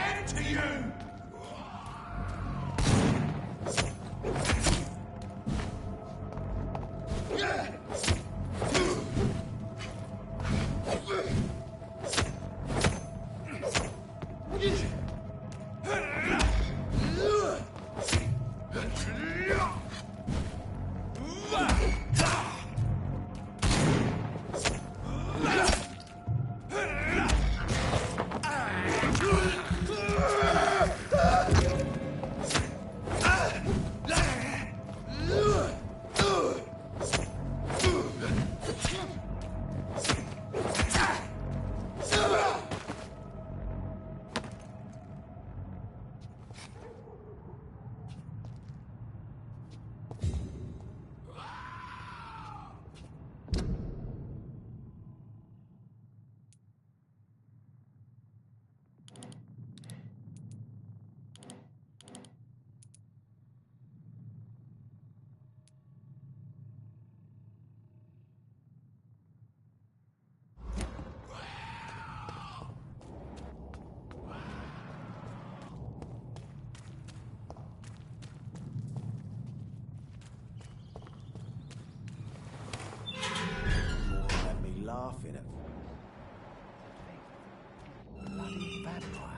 End to you! Laughing at bloody vampire.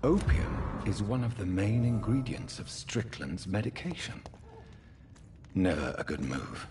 Opium is one of the main ingredients of Strickland's medication. Never a good move.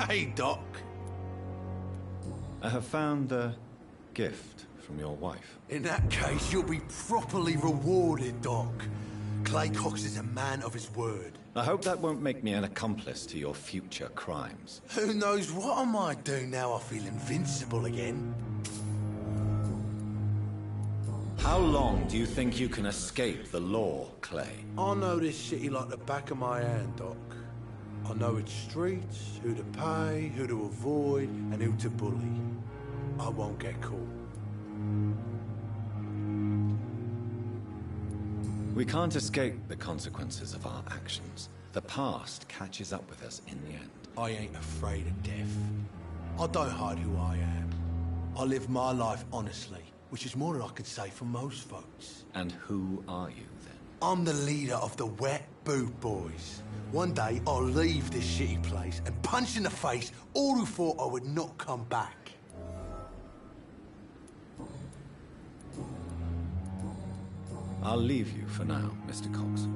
Hey, Doc. I have found a gift from your wife. In that case, you'll be properly rewarded, Doc. Clay Cox is a man of his word. I hope that won't make me an accomplice to your future crimes. Who knows what I might do now I feel invincible again? How long do you think you can escape the law, Clay? I know this city like the back of my hand, Doc. I know its streets, who to pay, who to avoid, and who to bully. I won't get caught. We can't escape the consequences of our actions. The past catches up with us in the end. I ain't afraid of death. I don't hide who I am. I live my life honestly, which is more than I could say for most folks. And who are you, then? I'm the leader of the Wet Boot Boys. One day, I'll leave this shitty place and punch in the face all who thought I would not come back. I'll leave you for now, Mr. Cox.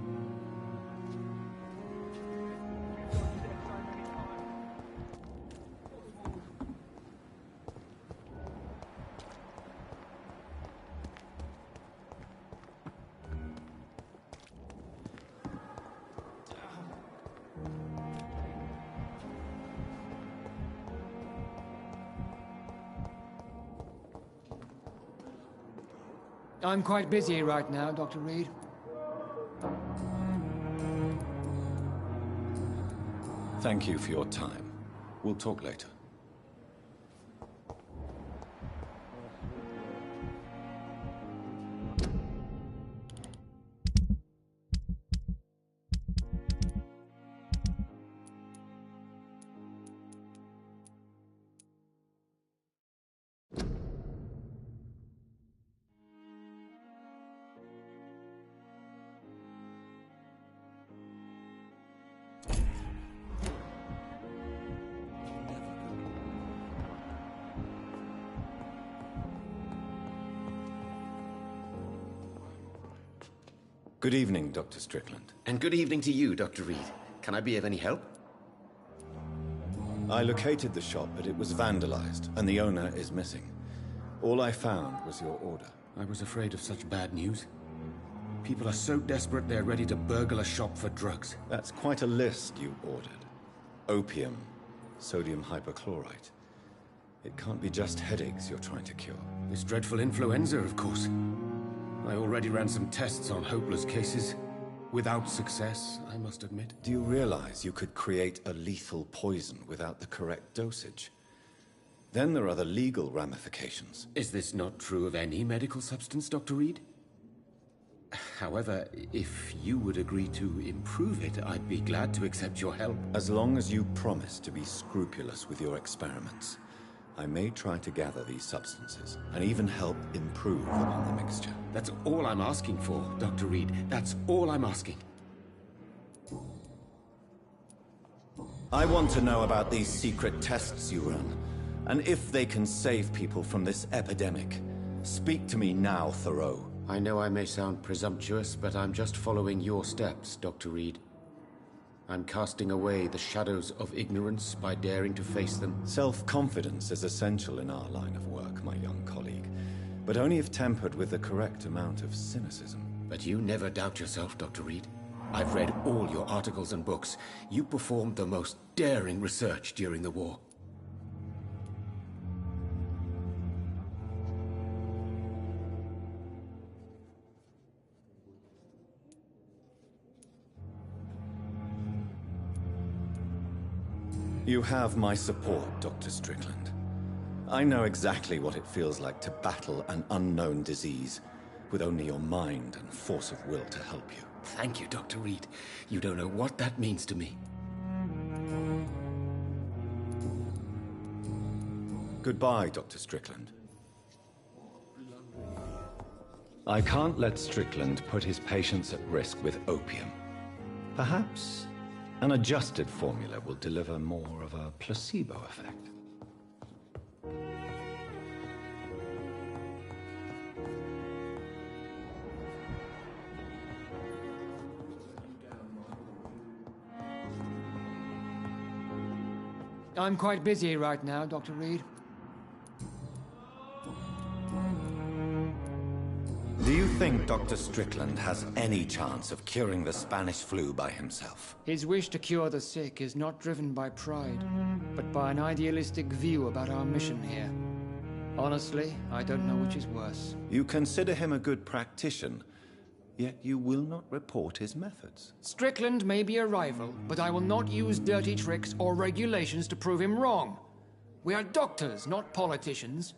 I'm quite busy right now, Dr. Reed. Thank you for your time. We'll talk later. Good evening, Dr. Strickland. And good evening to you, Dr. Reed. Can I be of any help? I located the shop, but it was vandalized, and the owner is missing. All I found was your order. I was afraid of such bad news. People are so desperate they're ready to burgle a shop for drugs. That's quite a list you ordered. Opium, sodium hypochlorite. It can't be just headaches you're trying to cure. This dreadful influenza, of course. I already ran some tests on hopeless cases. Without success, I must admit. Do you realize you could create a lethal poison without the correct dosage? Then there are the legal ramifications. Is this not true of any medical substance, Dr. Reed? However, if you would agree to improve it, I'd be glad to accept your help. As long as you promise to be scrupulous with your experiments, I may try to gather these substances, and even help improve upon the mixture. That's all I'm asking for, Dr. Reed. That's all I'm asking. I want to know about these secret tests you run, and if they can save people from this epidemic. Speak to me now, Thoreau. I know I may sound presumptuous, but I'm just following your steps, Dr. Reed. I'm casting away the shadows of ignorance by daring to face them. Self-confidence is essential in our line of work, my young colleague, but only if tempered with the correct amount of cynicism. But you never doubt yourself, Dr. Reed. I've read all your articles and books. You performed the most daring research during the war. You have my support, Dr. Strickland. I know exactly what it feels like to battle an unknown disease, with only your mind and force of will to help you. Thank you, Dr. Reed. You don't know what that means to me. Goodbye, Dr. Strickland. I can't let Strickland put his patients at risk with opium. Perhaps an adjusted formula will deliver more of a placebo effect. I'm quite busy right now, Dr. Reed. Do you think Dr. Strickland has any chance of curing the Spanish flu by himself? His wish to cure the sick is not driven by pride, but by an idealistic view about our mission here. Honestly, I don't know which is worse. You consider him a good practician, yet you will not report his methods. Strickland may be a rival, but I will not use dirty tricks or regulations to prove him wrong. We are doctors, not politicians.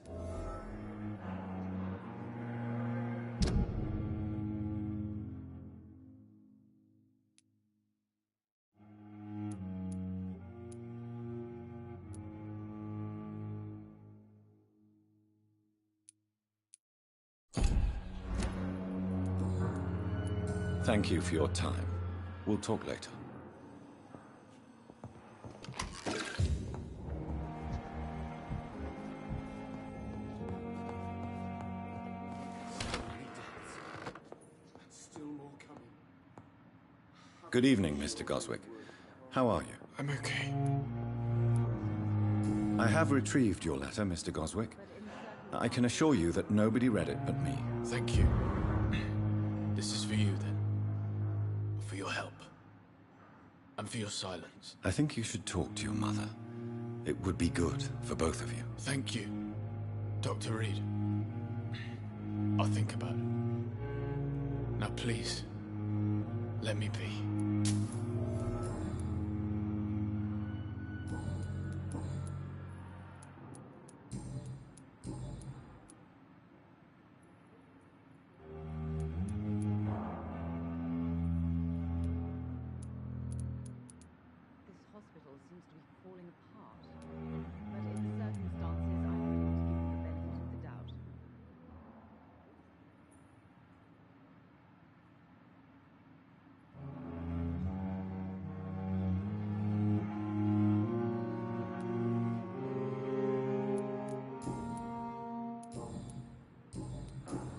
Thank you for your time. We'll talk later. Good evening, Mr. Goswick. How are you? I'm okay. I have retrieved your letter, Mr. Goswick. I can assure you that nobody read it but me. Thank you. This is for you, then. For your help. And for your silence. I think you should talk to your mother. It would be good for both of you. Thank you, Dr. Reed. I'll think about it. Now please, let me be.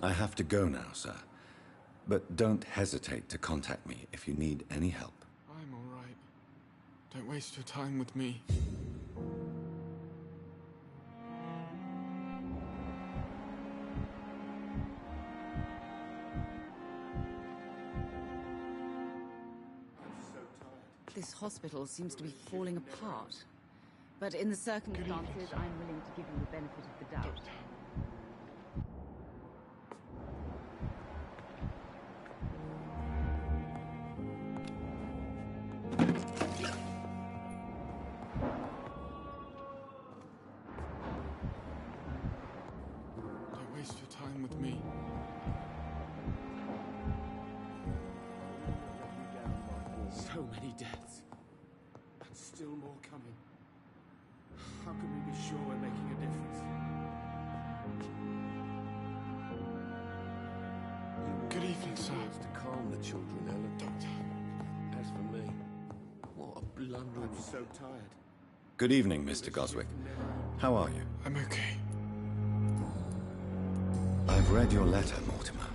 I have to go now, sir. But don't hesitate to contact me if you need any help. I'm all right. Don't waste your time with me. This hospital seems to be falling apart. But in the circumstances, I'm willing to give you the benefit of the doubt. Don't waste your time with me. So many deaths. And still more coming. How can we be sure we're making a difference? Good evening, sir. To calm the children, Ellen. Doctor. As for me, what a blunder. I'm so tired. Good evening, Mr. Goswick. How are you? I'm okay. I've read your letter, Mortimer.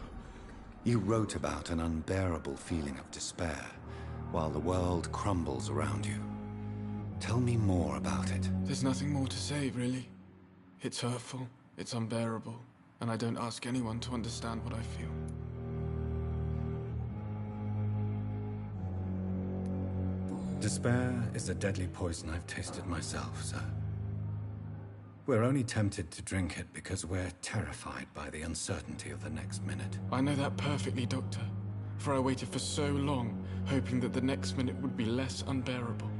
You wrote about an unbearable feeling of despair while the world crumbles around you. Tell me more about it. There's nothing more to say, really. It's hurtful, it's unbearable, and I don't ask anyone to understand what I feel. Despair is a deadly poison I've tasted myself, sir. We're only tempted to drink it because we're terrified by the uncertainty of the next minute. I know that perfectly, Doctor. For I waited for so long, hoping that the next minute would be less unbearable.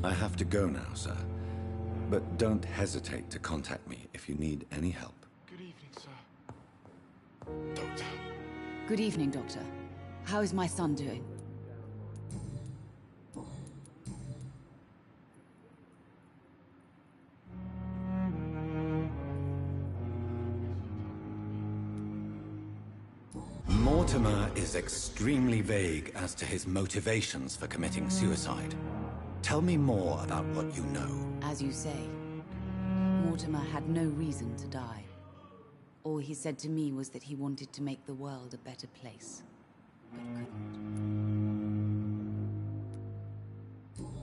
I have to go now, sir. But don't hesitate to contact me if you need any help. Good evening, sir. Doctor. Good evening, Doctor. How is my son doing? Mortimer is extremely vague as to his motivations for committing suicide. Tell me more about what you know. As you say, Mortimer had no reason to die. All he said to me was that he wanted to make the world a better place, but couldn't.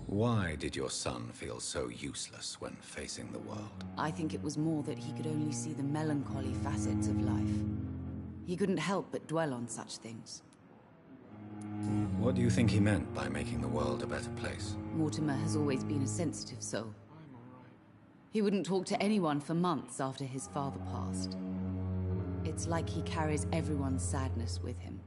Why did your son feel so useless when facing the world? I think it was more that he could only see the melancholy facets of life. He couldn't help but dwell on such things. What do you think he meant by making the world a better place? Mortimer has always been a sensitive soul. He wouldn't talk to anyone for months after his father passed. It's like he carries everyone's sadness with him.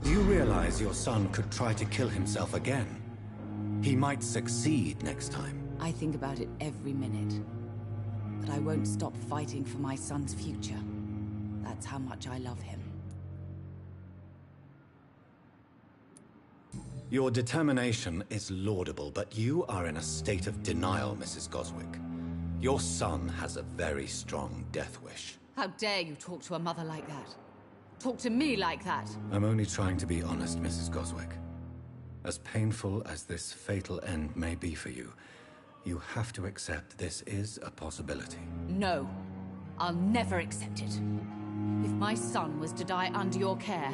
Do you realize your son could try to kill himself again? He might succeed next time. I think about it every minute. But I won't stop fighting for my son's future. That's how much I love him. Your determination is laudable, but you are in a state of denial, Mrs. Goswick. Your son has a very strong death wish. How dare you talk to a mother like that? Talk to me like that? I'm only trying to be honest, Mrs. Goswick. As painful as this fatal end may be for you, you have to accept this is a possibility. No. I'll never accept it. If my son was to die under your care,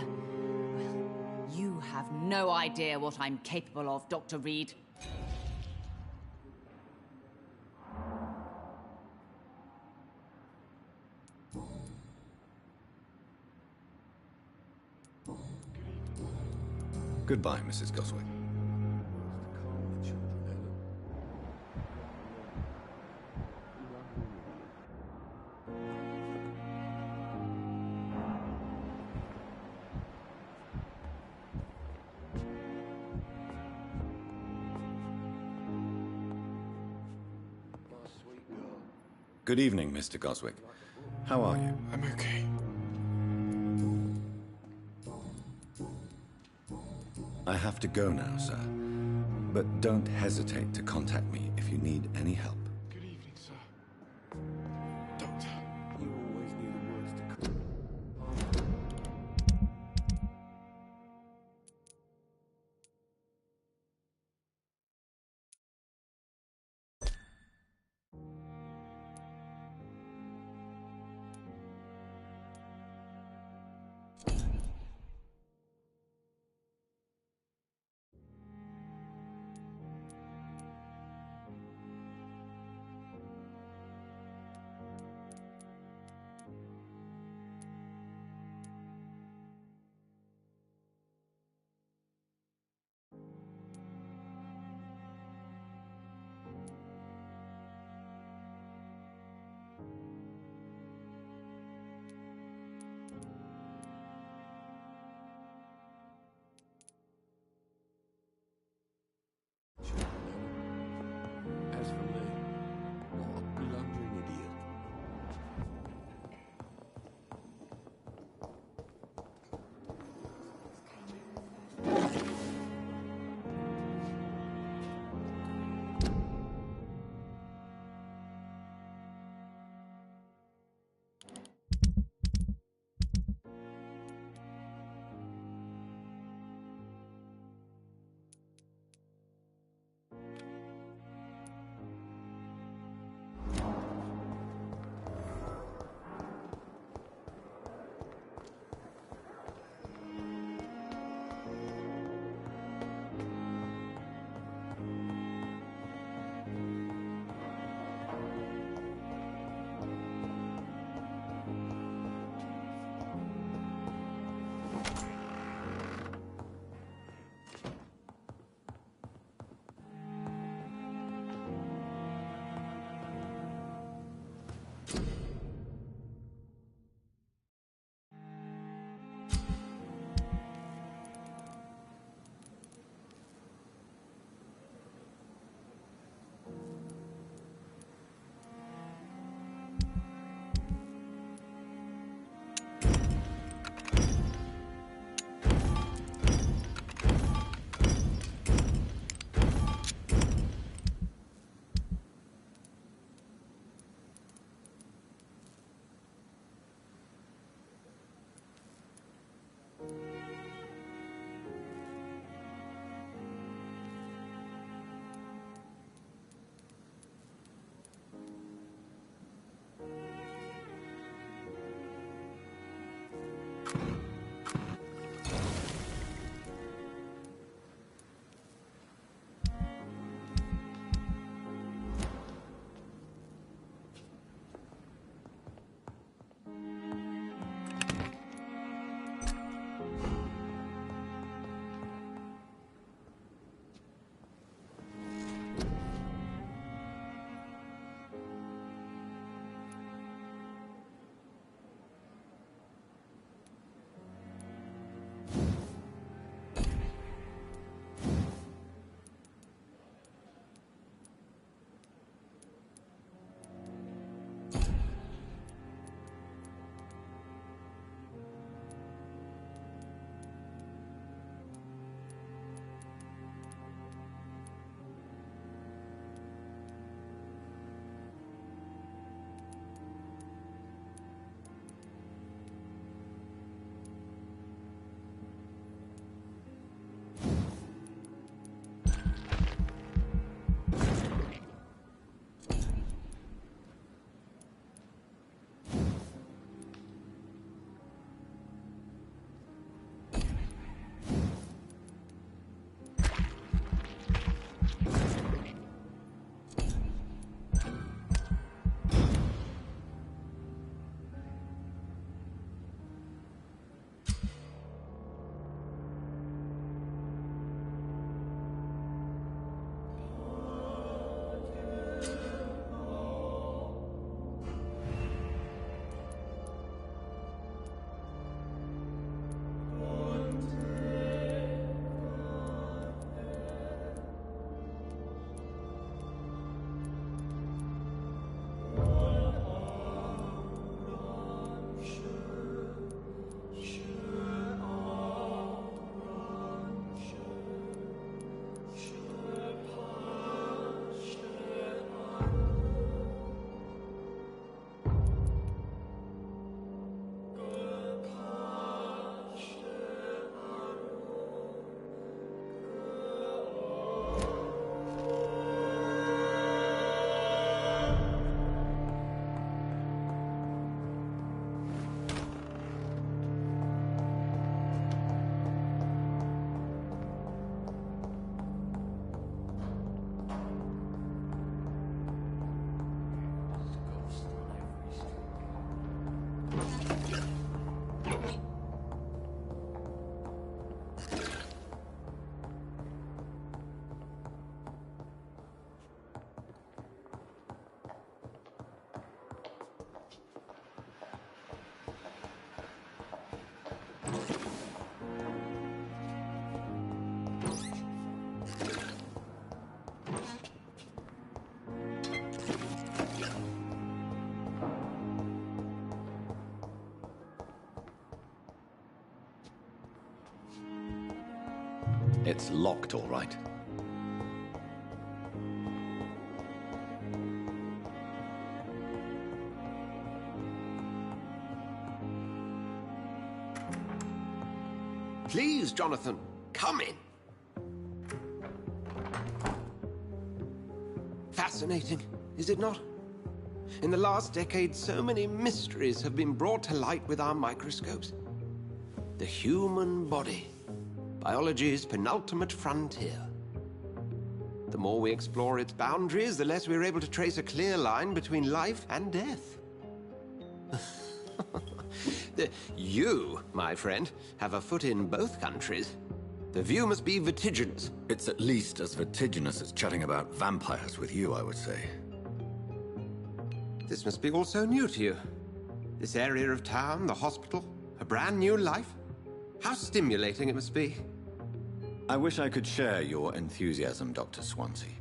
well, you have no idea what I'm capable of, Dr. Reed. Goodbye, Mrs. Goswick. Good evening, Mr. Goswick. How are you? I'm okay. I have to go now, sir. But don't hesitate to contact me if you need any help. Good evening, sir. Doctor. You always knew the words to come. It's locked, all right. Please, Jonathan, come in. Fascinating, is it not? In the last decade, so many mysteries have been brought to light with our microscopes. The human body, biology's penultimate frontier. The more we explore its boundaries, the less we're able to trace a clear line between life and death. You, my friend, have a foot in both countries. The view must be vertiginous. It's at least as vertiginous as chatting about vampires with you, I would say. This must be all so new to you. This area of town, the hospital, a brand new life. How stimulating it must be. I wish I could share your enthusiasm, Dr. Swansea,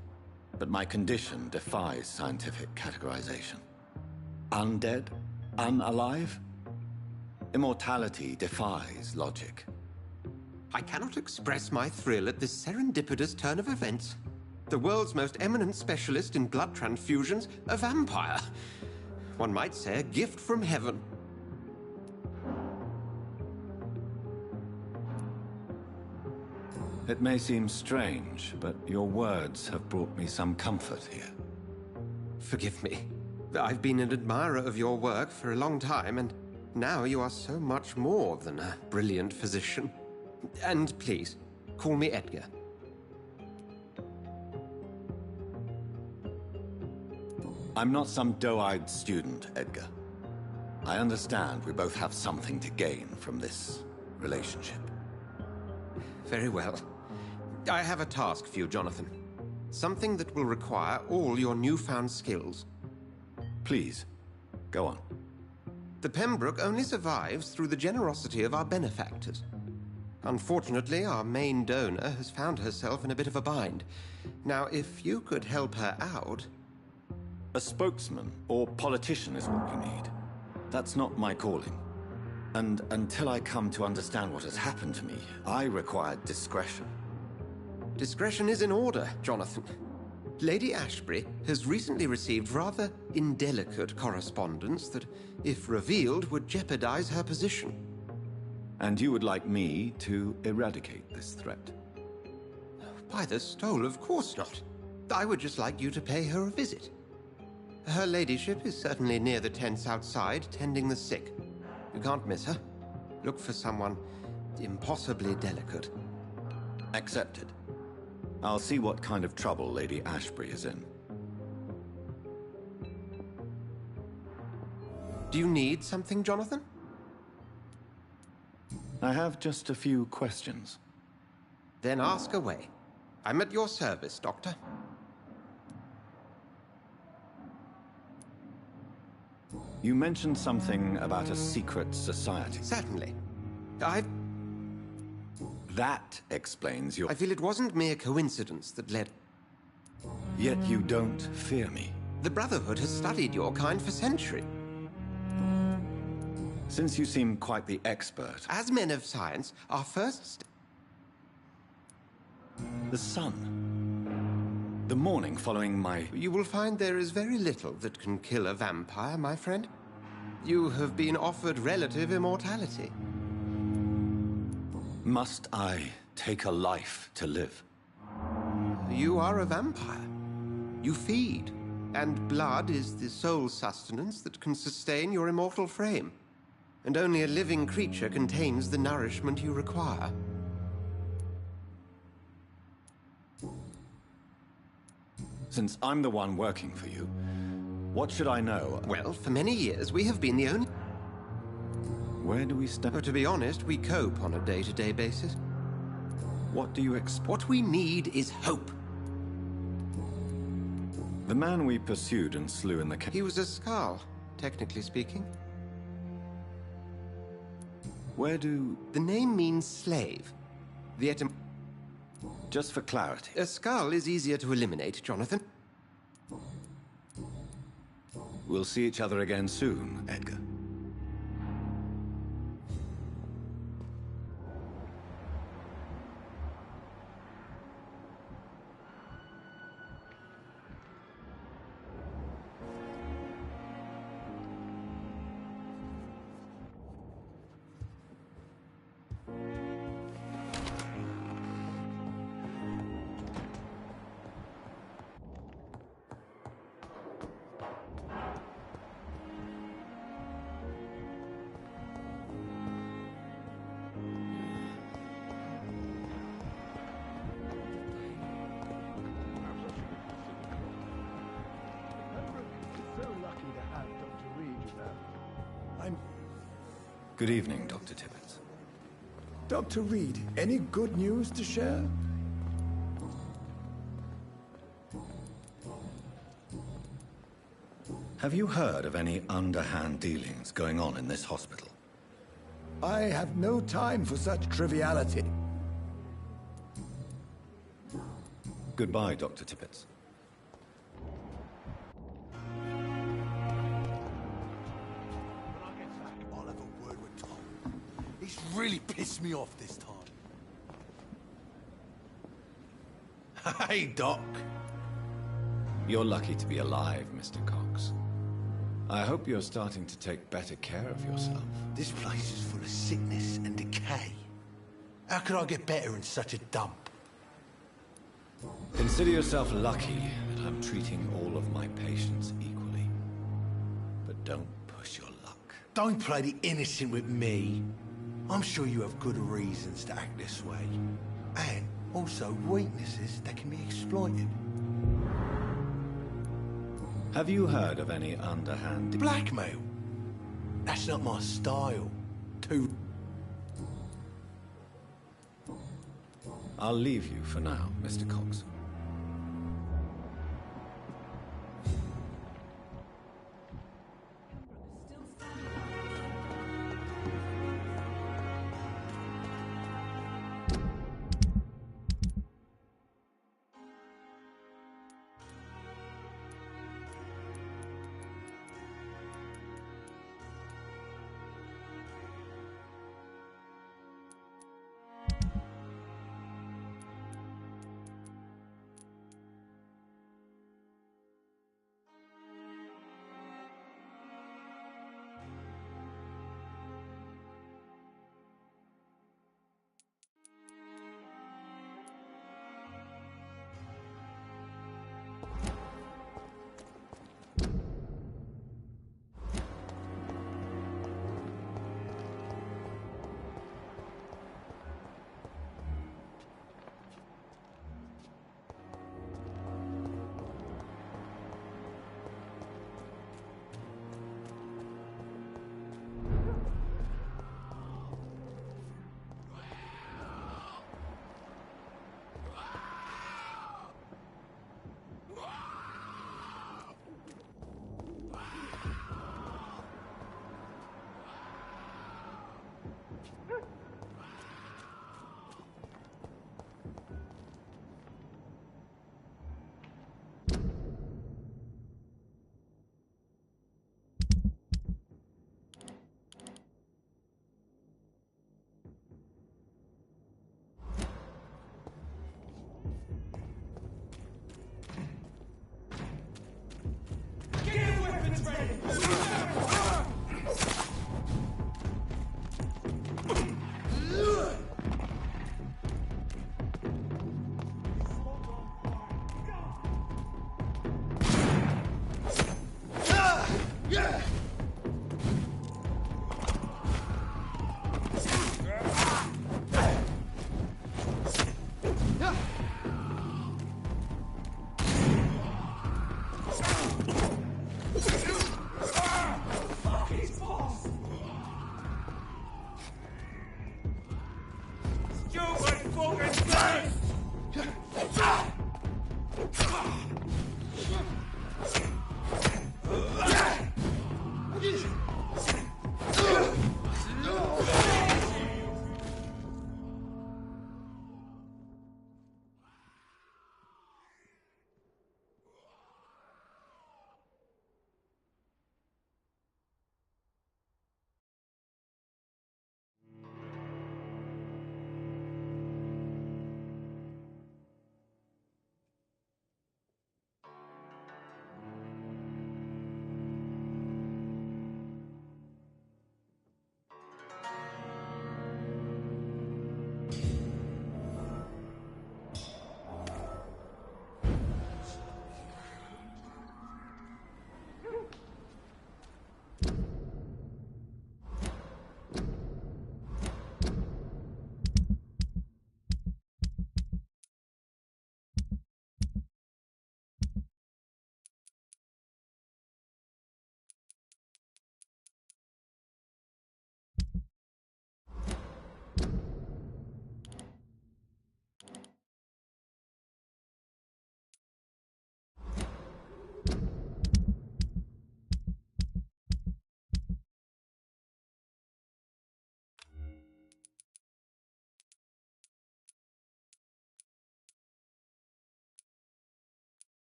but my condition defies scientific categorization. Undead? Unalive? Immortality defies logic. I cannot express my thrill at this serendipitous turn of events. The world's most eminent specialist in blood transfusions, a vampire. One might say a gift from heaven. It may seem strange, but your words have brought me some comfort here. Forgive me. I've been an admirer of your work for a long time, and now you are so much more than a brilliant physician. And please, call me Edgar. I'm not some doe-eyed student, Edgar. I understand we both have something to gain from this relationship. Very well. I have a task for you, Jonathan. Something that will require all your newfound skills. Please, go on. The Pembroke only survives through the generosity of our benefactors. Unfortunately, our main donor has found herself in a bit of a bind. Now, if you could help her out... A spokesman or politician is what you need. That's not my calling. And until I come to understand what has happened to me, I require discretion. Discretion is in order, Jonathan. Lady Ashbury has recently received rather indelicate correspondence that, if revealed, would jeopardize her position. And you would like me to eradicate this threat? By the stole, of course not. I would just like you to pay her a visit. Her ladyship is certainly near the tents outside, tending the sick. You can't miss her. Look for someone impossibly delicate. Accepted. I'll see what kind of trouble Lady Ashbury is in. Do you need something, Jonathan? I have just a few questions. Then ask away. I'm at your service, Doctor. You mentioned something about a secret society. Certainly. That explains your... I feel it wasn't mere coincidence that led... Yet you don't fear me. The Brotherhood has studied your kind for centuries. Since you seem quite the expert... As men of science, our first... The sun. The morning following my... You will find there is very little that can kill a vampire, my friend. You have been offered relative immortality. Must I take a life to live? You are a vampire. You feed, and blood is the sole sustenance that can sustain your immortal frame. And only a living creature contains the nourishment you require. Since I'm the one working for you, what should I know? Well, for many years we have been the only... Where do we stand? But to be honest, we cope on a day-to-day basis. What do you expect? What we need is hope. The man we pursued and slew in the... He was a Skald, technically speaking. Where do... The name means slave. The Just for clarity. A Skald is easier to eliminate, Jonathan. We'll see each other again soon, Edgar. Good evening, Dr. Tibbets. Dr. Reed, any good news to share? Have you heard of any underhand dealings going on in this hospital? I have no time for such triviality. Goodbye, Dr. Tippett. I'll have a word with Tom. He's really pissed me off this time. Hey, Doc. You're lucky to be alive, Mr. Cox. I hope you're starting to take better care of yourself. This place is full of sickness and decay. How could I get better in such a dump? Consider yourself lucky that I'm treating all of my patients equally. But don't push your luck. Don't play the innocent with me. I'm sure you have good reasons to act this way. And also weaknesses that can be exploited. Have you heard of any underhand... Blackmail? That's not my style. Too... I'll leave you for now, Mr. Cox.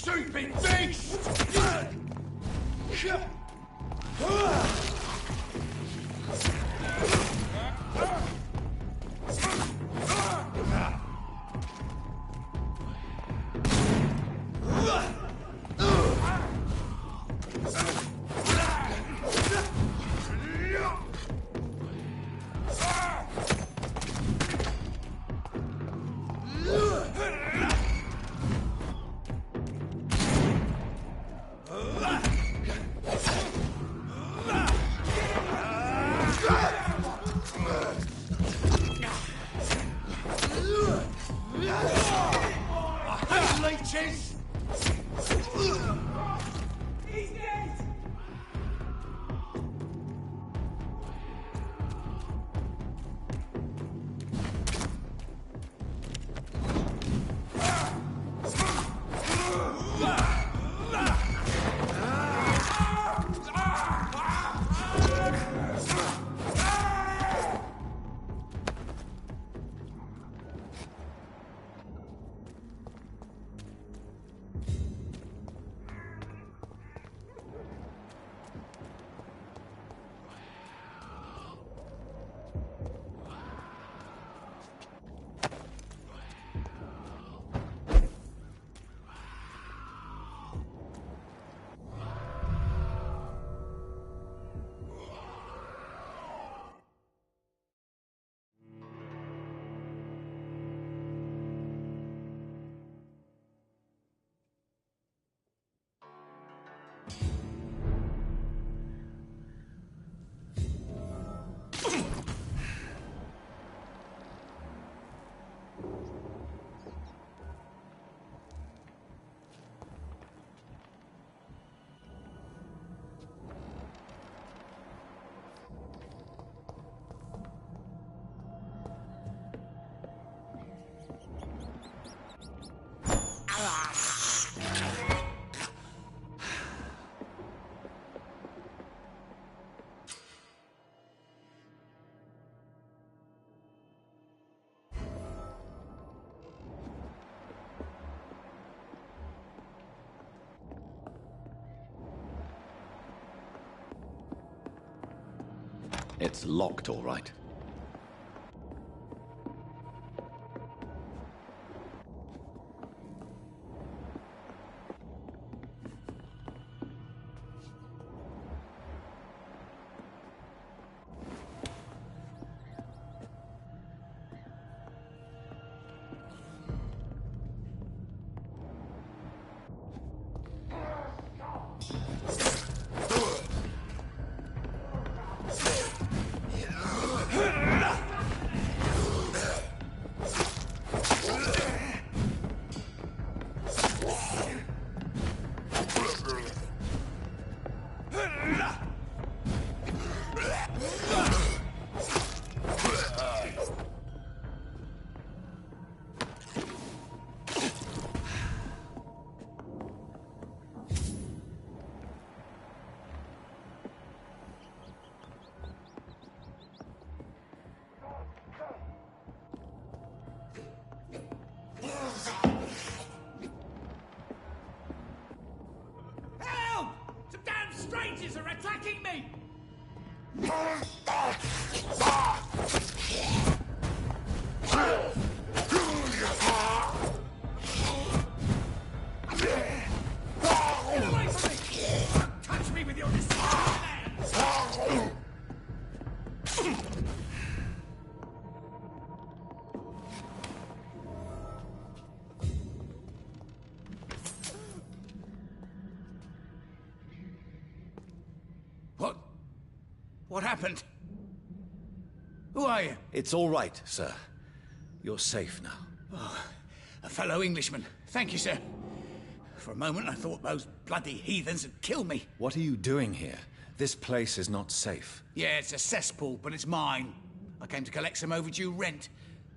stupid beast! Leeches! He's dead! It's locked, all right. Strangers are attacking me! Get away from me! Don't touch me with your disgusting hands! What happened? Who are you? It's all right, sir. You're safe now. Oh, a fellow Englishman. Thank you, sir. For a moment, I thought those bloody heathens had killed me. What are you doing here? This place is not safe. Yeah, it's a cesspool, but it's mine. I came to collect some overdue rent,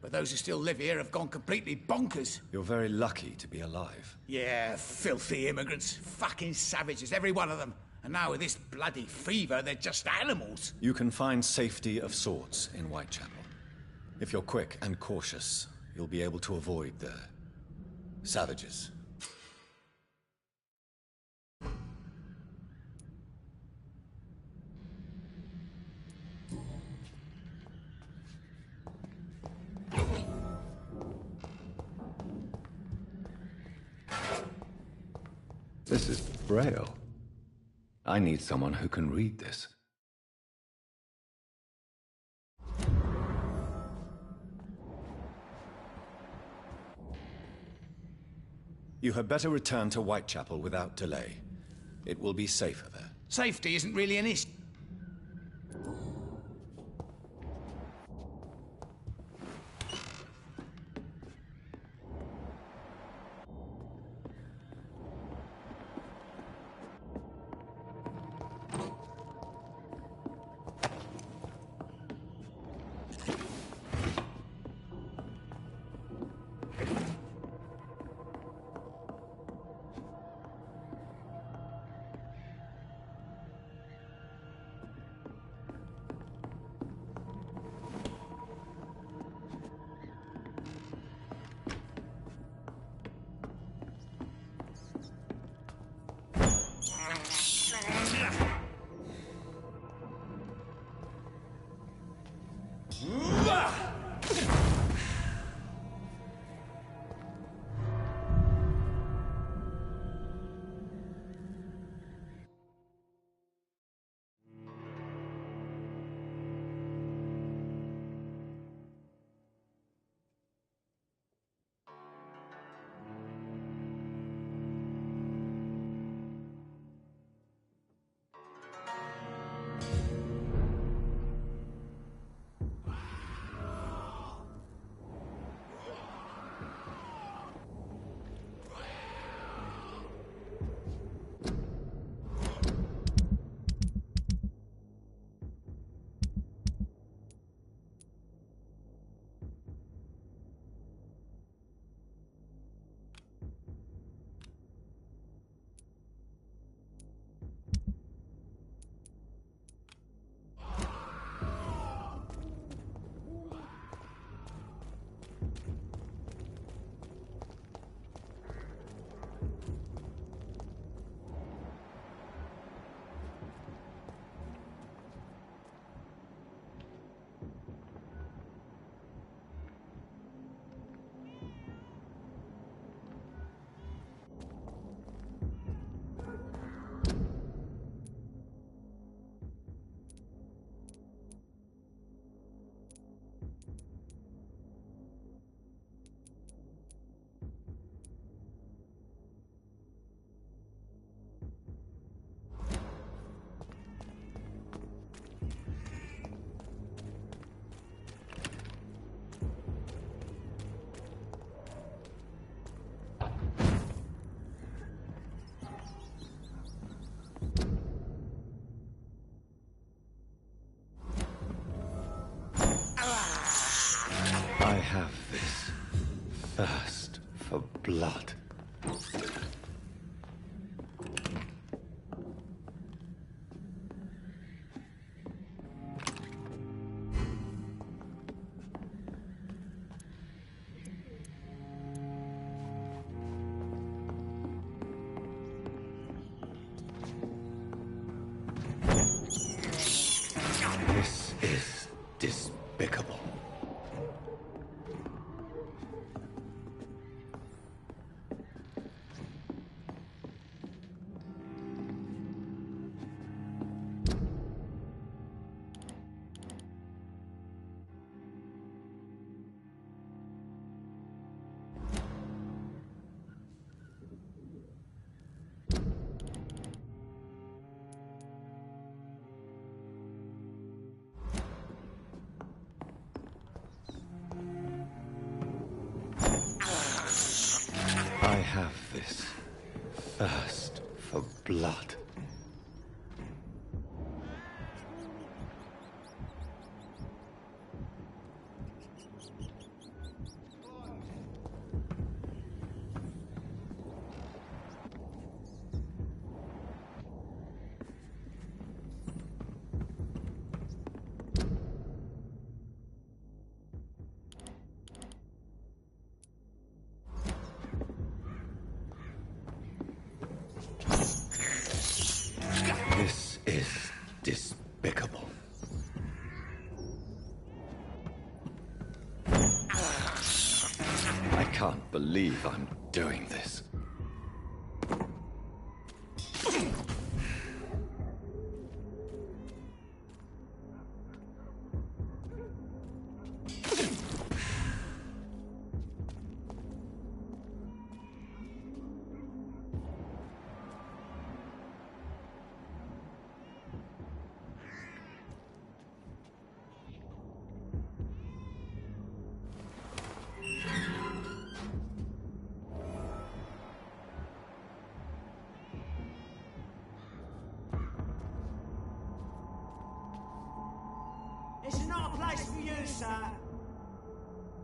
but those who still live here have gone completely bonkers. You're very lucky to be alive. Yeah, filthy immigrants. Fucking savages, every one of them. And now with this bloody fever, they're just animals. You can find safety of sorts in Whitechapel. If you're quick and cautious, you'll be able to avoid the savages. This is Braille. I need someone who can read this. You had better return to Whitechapel without delay. It will be safer there. Safety isn't really an issue. I have this thirst for blood. This is despicable. I have this thirst for blood. This is despicable. I can't believe I'm doing this. not a place for you, sir.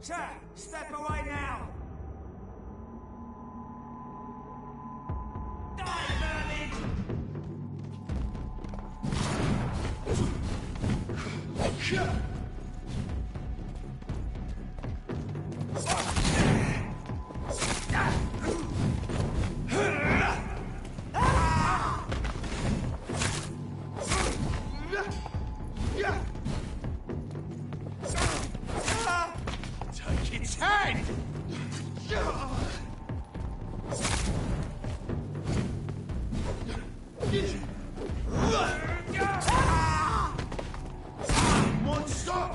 Sir, step away now. Die, vermin! Take its head! Monster!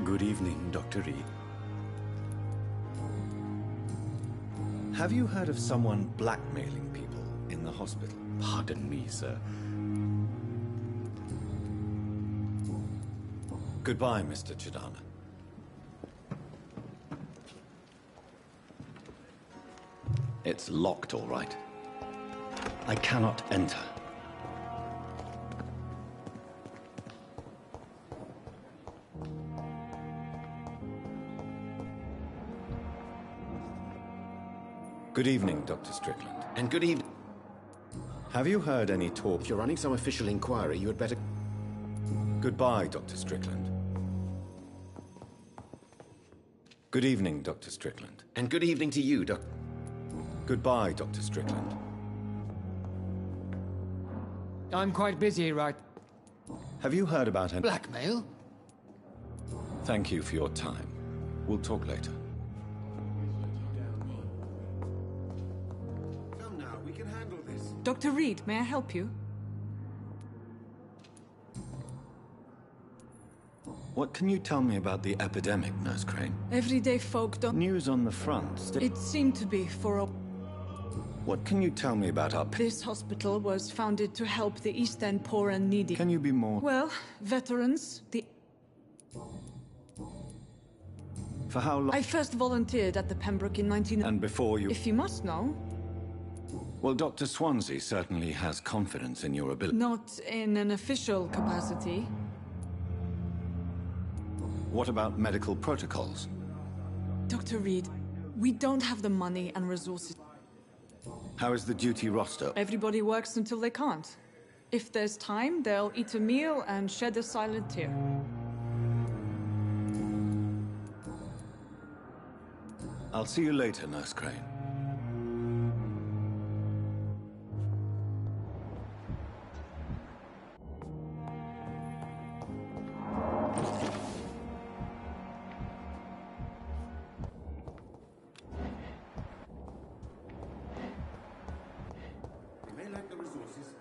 Good evening, Dr. Reed. Have you heard of someone blackmailing people in the hospital? Pardon me, sir. Goodbye, Mr. Chidana. It's locked, all right. I cannot enter. Good evening, Dr. Strickland. And good evening. Have you heard any talk? If you're running some official inquiry, you had better... Goodbye, Dr. Strickland. Good evening, Dr. Strickland. And good evening to you, Dr. Goodbye, Dr. Strickland. I'm quite busy, right? Have you heard about any... Blackmail? Thank you for your time. We'll talk later. Come now, we can handle this. Dr. Reed, may I help you? What can you tell me about the epidemic, Nurse Crane? Everyday folk don't... News on the front. It seemed to be for a... What can you tell me about our... This hospital was founded to help the East End poor and needy. Can you be more... Well, veterans, the... For how long... I first volunteered at the Pembroke in 19... And before you... If you must know. Well, Dr. Swansea certainly has confidence in your ability. Not in an official capacity. What about medical protocols? Dr. Reed, we don't have the money and resources. How is the duty roster? Everybody works until they can't. If there's time, they'll eat a meal and shed a silent tear. I'll see you later, Nurse Crane. We may lack the resources,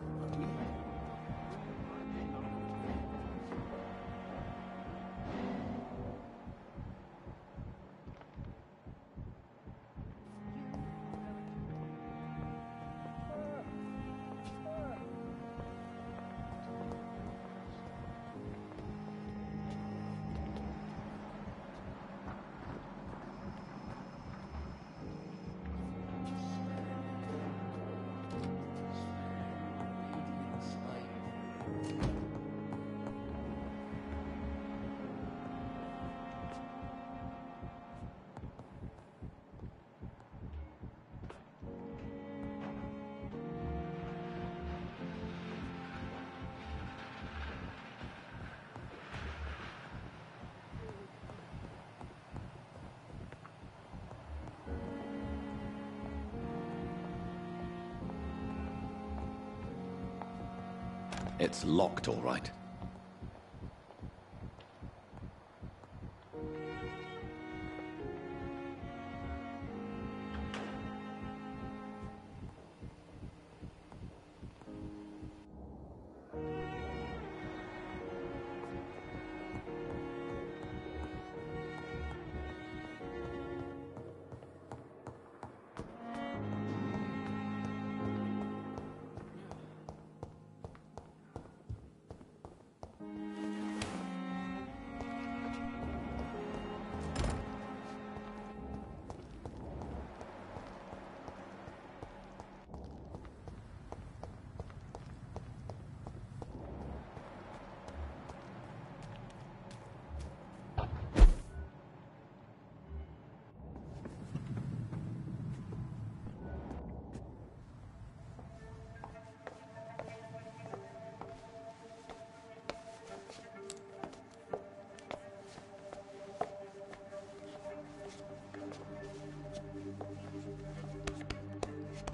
It's locked, all right.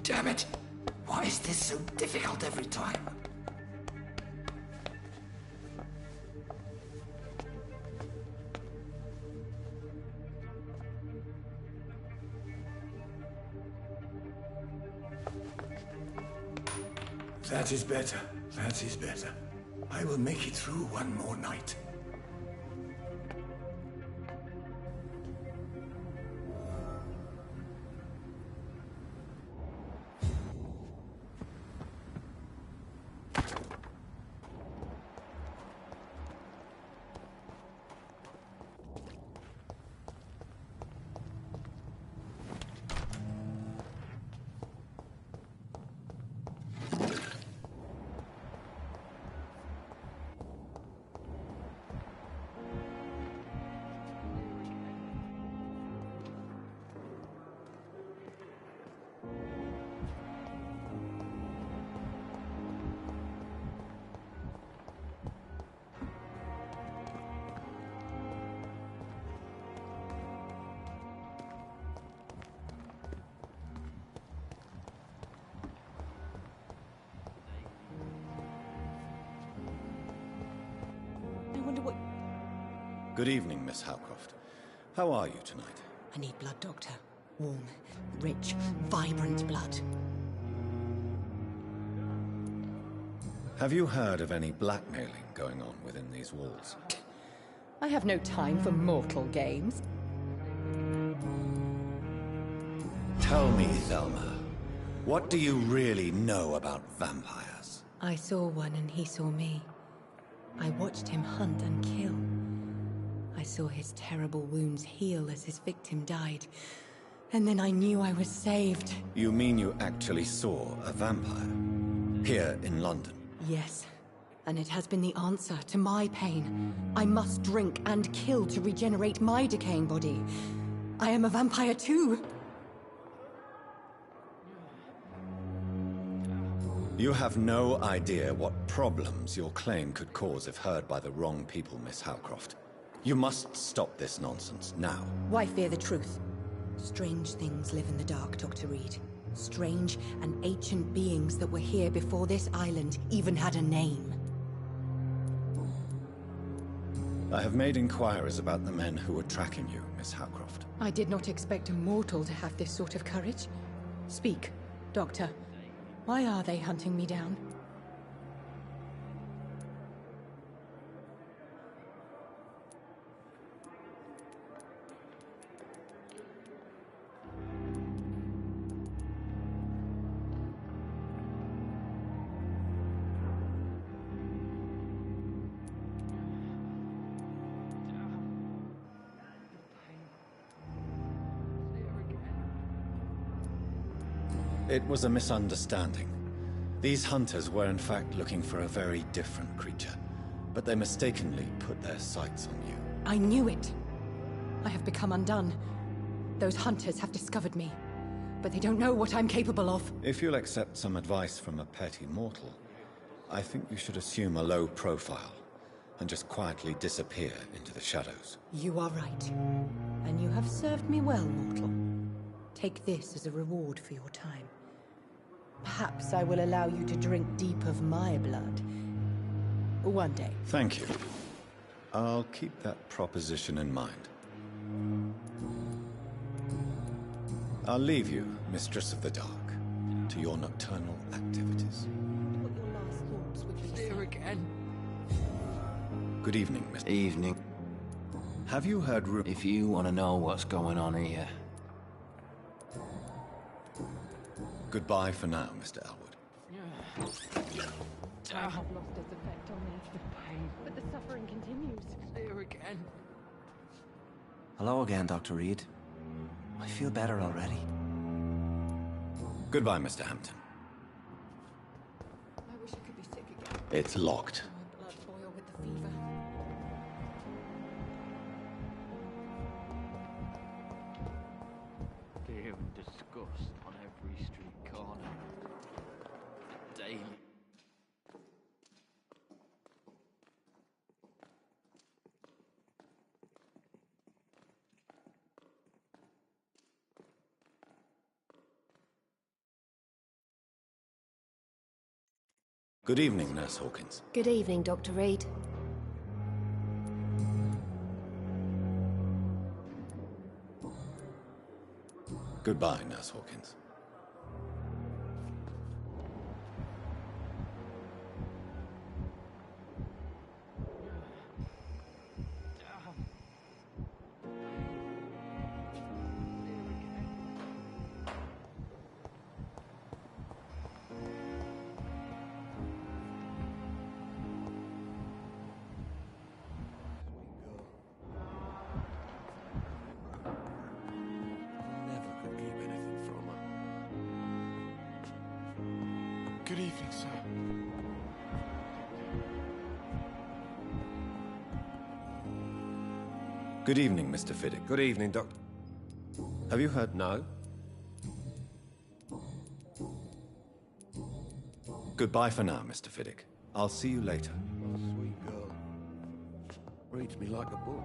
Damn it! Why is this so difficult every time? That is better. That is better. I will make it through one more night. Good evening, Miss Howcroft. How are you tonight? I need blood, Doctor. Warm, rich, vibrant blood. Have you heard of any blackmailing going on within these walls? I have no time for mortal games. Tell me, Thelma, what do you really know about vampires? I saw one and he saw me. I watched him hunt and kill. I saw his terrible wounds heal as his victim died. And then I knew I was saved. You mean you actually saw a vampire? Here in London? Yes. And it has been the answer to my pain. I must drink and kill to regenerate my decaying body. I am a vampire too. You have no idea what problems your claim could cause if heard by the wrong people, Miss Howcroft. You must stop this nonsense, now. Why fear the truth? Strange things live in the dark, Dr. Reed. Strange and ancient beings that were here before this island even had a name. I have made inquiries about the men who were tracking you, Miss Howcroft. I did not expect a mortal to have this sort of courage. Speak, Doctor. Why are they hunting me down? It was a misunderstanding. These hunters were in fact looking for a very different creature, but they mistakenly put their sights on you. I knew it. I have become undone. Those hunters have discovered me, but they don't know what I'm capable of. If you'll accept some advice from a petty mortal, I think you should assume a low profile and just quietly disappear into the shadows. You are right. And you have served me well, mortal. Take this as a reward for your time. Perhaps I will allow you to drink deep of my blood. One day. Thank you. I'll keep that proposition in mind. I'll leave you, Mistress of the Dark, to your nocturnal activities. What your last thoughts would be. There again. Good evening, Mr. Evening. Have you heard If you want to know what's going on here... Goodbye for now, Mr. Elwood. I have lost its effect on me. The pain. But the suffering continues. There again. Hello again, Dr. Reed. I feel better already. Goodbye, Mr. Hampton. I wish I could be sick again. It's locked. My blood boil with the fever. Fear and disgust on every street corner. Daily. Good evening, Nurse Hawkins. Good evening, Dr. Reed. Goodbye, Nurse Hawkins. Good evening, sir. Good evening, Mr. Fiddick. Good evening, Doctor. Have you heard? No. Goodbye for now, Mr. Fiddick. I'll see you later. Oh, sweet girl. Reads me like a book.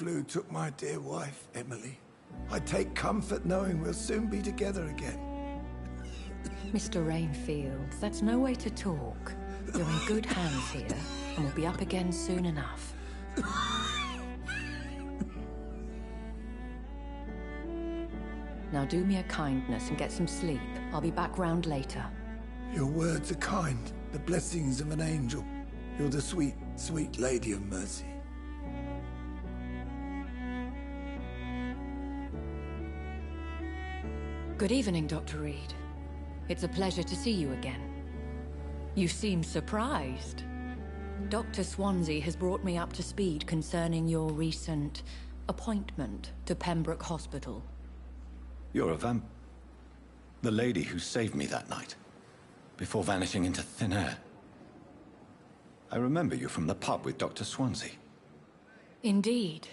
flu took my dear wife, Emily. I take comfort knowing we'll soon be together again. Mr. Rainfield, that's no way to talk. You're in good hands here, and we'll be up again soon enough. Now do me a kindness and get some sleep. I'll be back round later. Your words are kind, the blessings of an angel. You're the sweet, sweet Lady of Mercy. Good evening, Dr. Reed. It's a pleasure to see you again. You seem surprised. Dr. Swansea has brought me up to speed concerning your recent appointment to Pembroke Hospital. You're a the lady who saved me that night, before vanishing into thin air. I remember you from the pub with Dr. Swansea. Indeed.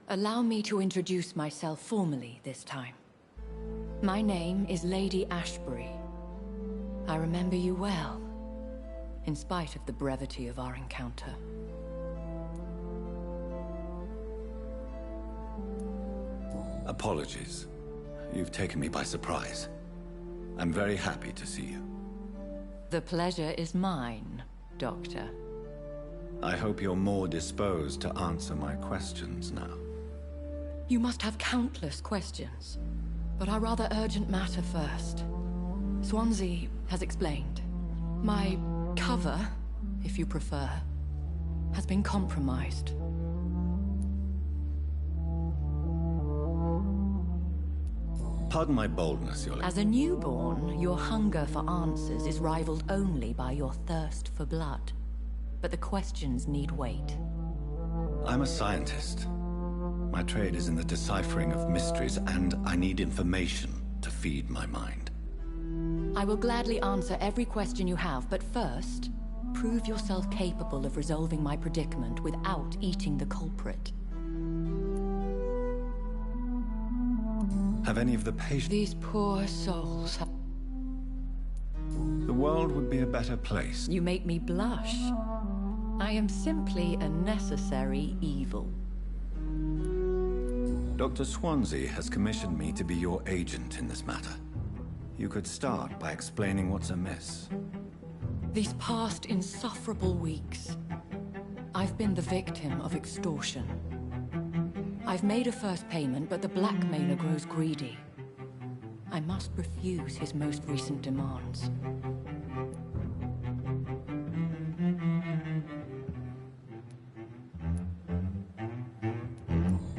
Allow me to introduce myself formally this time. My name is Lady Ashbury. I remember you well, in spite of the brevity of our encounter. Apologies. You've taken me by surprise. I'm very happy to see you. The pleasure is mine, Doctor. I hope you're more disposed to answer my questions now. You must have countless questions, but our rather urgent matter first. Swansea has explained. My cover, if you prefer, has been compromised. Pardon my boldness, Your Lady. As a newborn, your hunger for answers is rivaled only by your thirst for blood. But the questions need wait. I'm a scientist. My trade is in the deciphering of mysteries, and I need information to feed my mind. I will gladly answer every question you have, but first, prove yourself capable of resolving my predicament without eating the culprit. Have any of the patients... These poor souls have... The world would be a better place. You make me blush. I am simply a necessary evil. Dr. Swansea has commissioned me to be your agent in this matter. You could start by explaining what's amiss. These past insufferable weeks, I've been the victim of extortion. I've made a first payment, but the blackmailer grows greedy. I must refuse his most recent demands.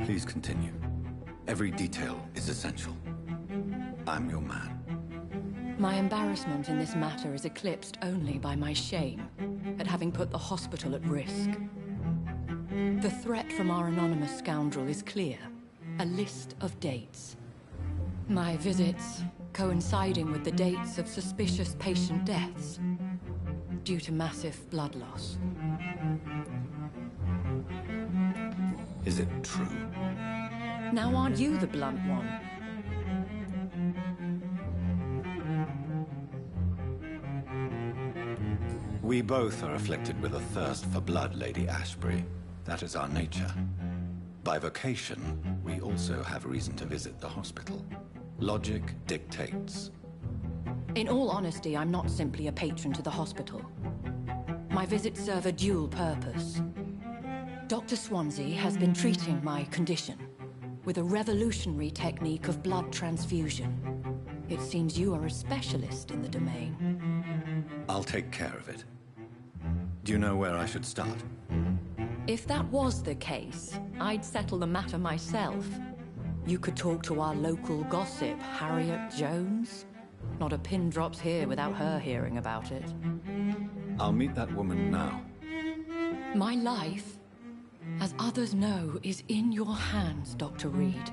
Please continue. Every detail is essential. I'm your man. My embarrassment in this matter is eclipsed only by my shame at having put the hospital at risk. The threat from our anonymous scoundrel is clear. A list of dates. My visits coinciding with the dates of suspicious patient deaths due to massive blood loss. Is it true? Now aren't you the blunt one? We both are afflicted with a thirst for blood, Lady Ashbury. That is our nature. By vocation, we also have reason to visit the hospital. Logic dictates. In all honesty, I'm not simply a patron to the hospital. My visits serve a dual purpose. Dr. Swansea has been treating my condition with a revolutionary technique of blood transfusion. It seems you are a specialist in the domain. I'll take care of it. Do you know where I should start? If that was the case, I'd settle the matter myself. You could talk to our local gossip, Harriet Jones. Not a pin drops here without her hearing about it. I'll meet that woman now. My life, as others know, is in your hands, Dr. Reed.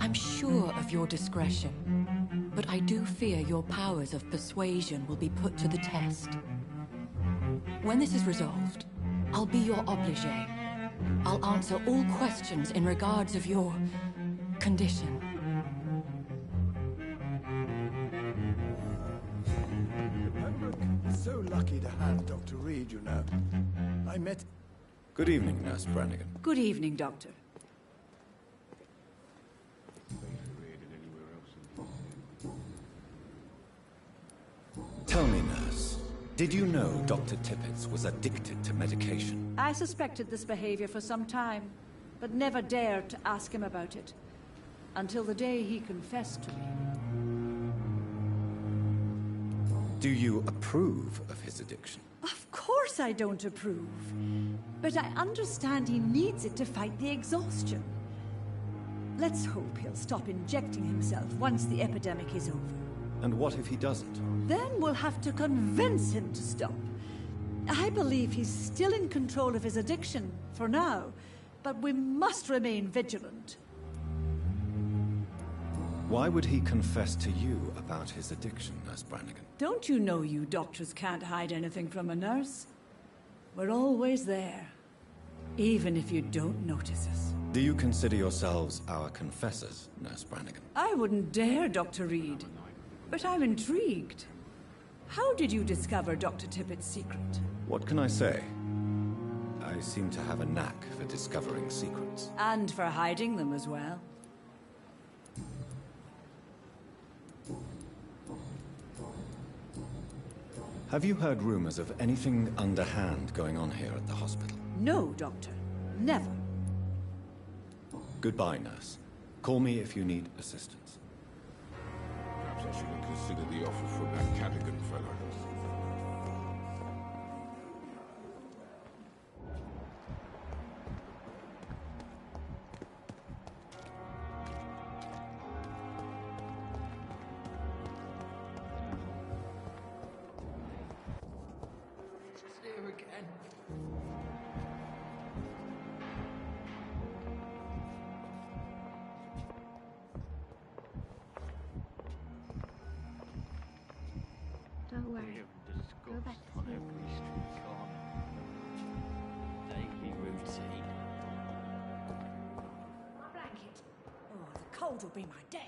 I'm sure of your discretion, but I do fear your powers of persuasion will be put to the test. When this is resolved, I'll be your obligé. I'll answer all questions in regards of your condition. Pembroke is so lucky to have Dr. Reed, you know. I met... Good evening, Nurse Brannigan. Good evening, Doctor. Tell me, Nurse, did you know Dr. Tippett was addicted to medication? I suspected this behavior for some time, but never dared to ask him about it. Until the day he confessed to me. Do you approve of his addiction? Of course I don't approve. But I understand he needs it to fight the exhaustion. Let's hope he'll stop injecting himself once the epidemic is over. And what if he doesn't? Then we'll have to convince him to stop. I believe he's still in control of his addiction, for now, but we must remain vigilant. Why would he confess to you about his addiction, Nurse Brannigan? Don't you know you doctors can't hide anything from a nurse? We're always there, even if you don't notice us. Do you consider yourselves our confessors, Nurse Brannigan? I wouldn't dare, Dr. Reed. But I'm intrigued. How did you discover Dr. Tippett's secret? What can I say? I seem to have a knack for discovering secrets. And for hiding them as well. Have you heard rumors of anything underhand going on here at the hospital? No, Doctor. Never. Goodbye, Nurse. Call me if you need assistance. Perhaps I shouldn't consider the offer from that Cadigan fellow. Don't worry. Go back to On sleep. every street corner. Daily routine. My blanket. Oh, the cold will be my death.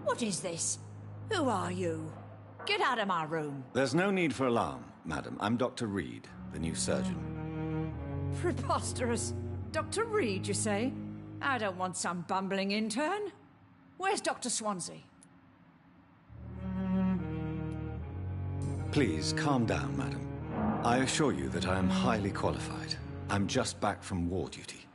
What is this? Who are you? Get out of my room. There's no need for alarm, madam. I'm Dr. Reed, the new surgeon. Preposterous. Dr. Reed, you say? I don't want some bumbling intern. Where's Dr. Swansea? Please, calm down, madam. I assure you that I am highly qualified. I'm just back from war duty.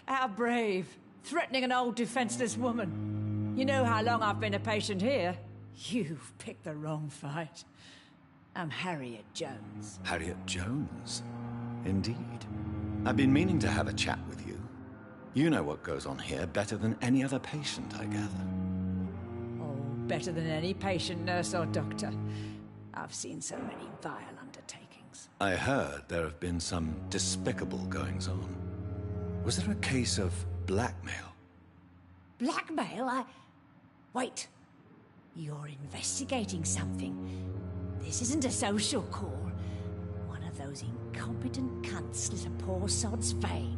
How brave. Threatening an old defenseless woman. You know how long I've been a patient here? You've picked the wrong fight. I'm Harriet Jones. Harriet Jones? Indeed. I've been meaning to have a chat with you. You know what goes on here better than any other patient, I gather. Oh, better than any patient, nurse or doctor. I've seen so many vile undertakings. I heard there have been some despicable goings-on. Was there a case of blackmail? Blackmail? Wait. You're investigating something. This isn't a social call. One of those incompetent cunts slit a poor sod's vein.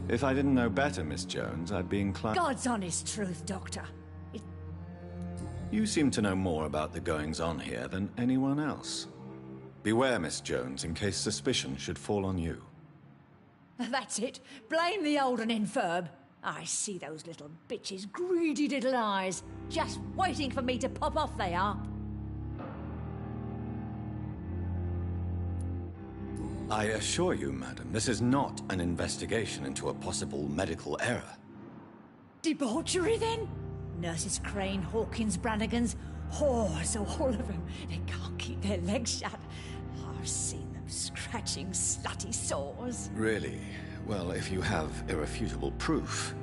If I didn't know better, Miss Jones, I'd be inclined... God's honest truth, Doctor. You seem to know more about the goings-on here than anyone else. Beware, Miss Jones, in case suspicion should fall on you. That's it. Blame the old and infirm. I see those little bitches' greedy little eyes. Just waiting for me to pop off, they are. I assure you, madam, this is not an investigation into a possible medical error. Debauchery, then? Nurses Crane, Hawkins, Brannigans, whores, all of them. They can't keep their legs shut. I've seen them scratching slutty sores. Really? Well, if you have irrefutable proof,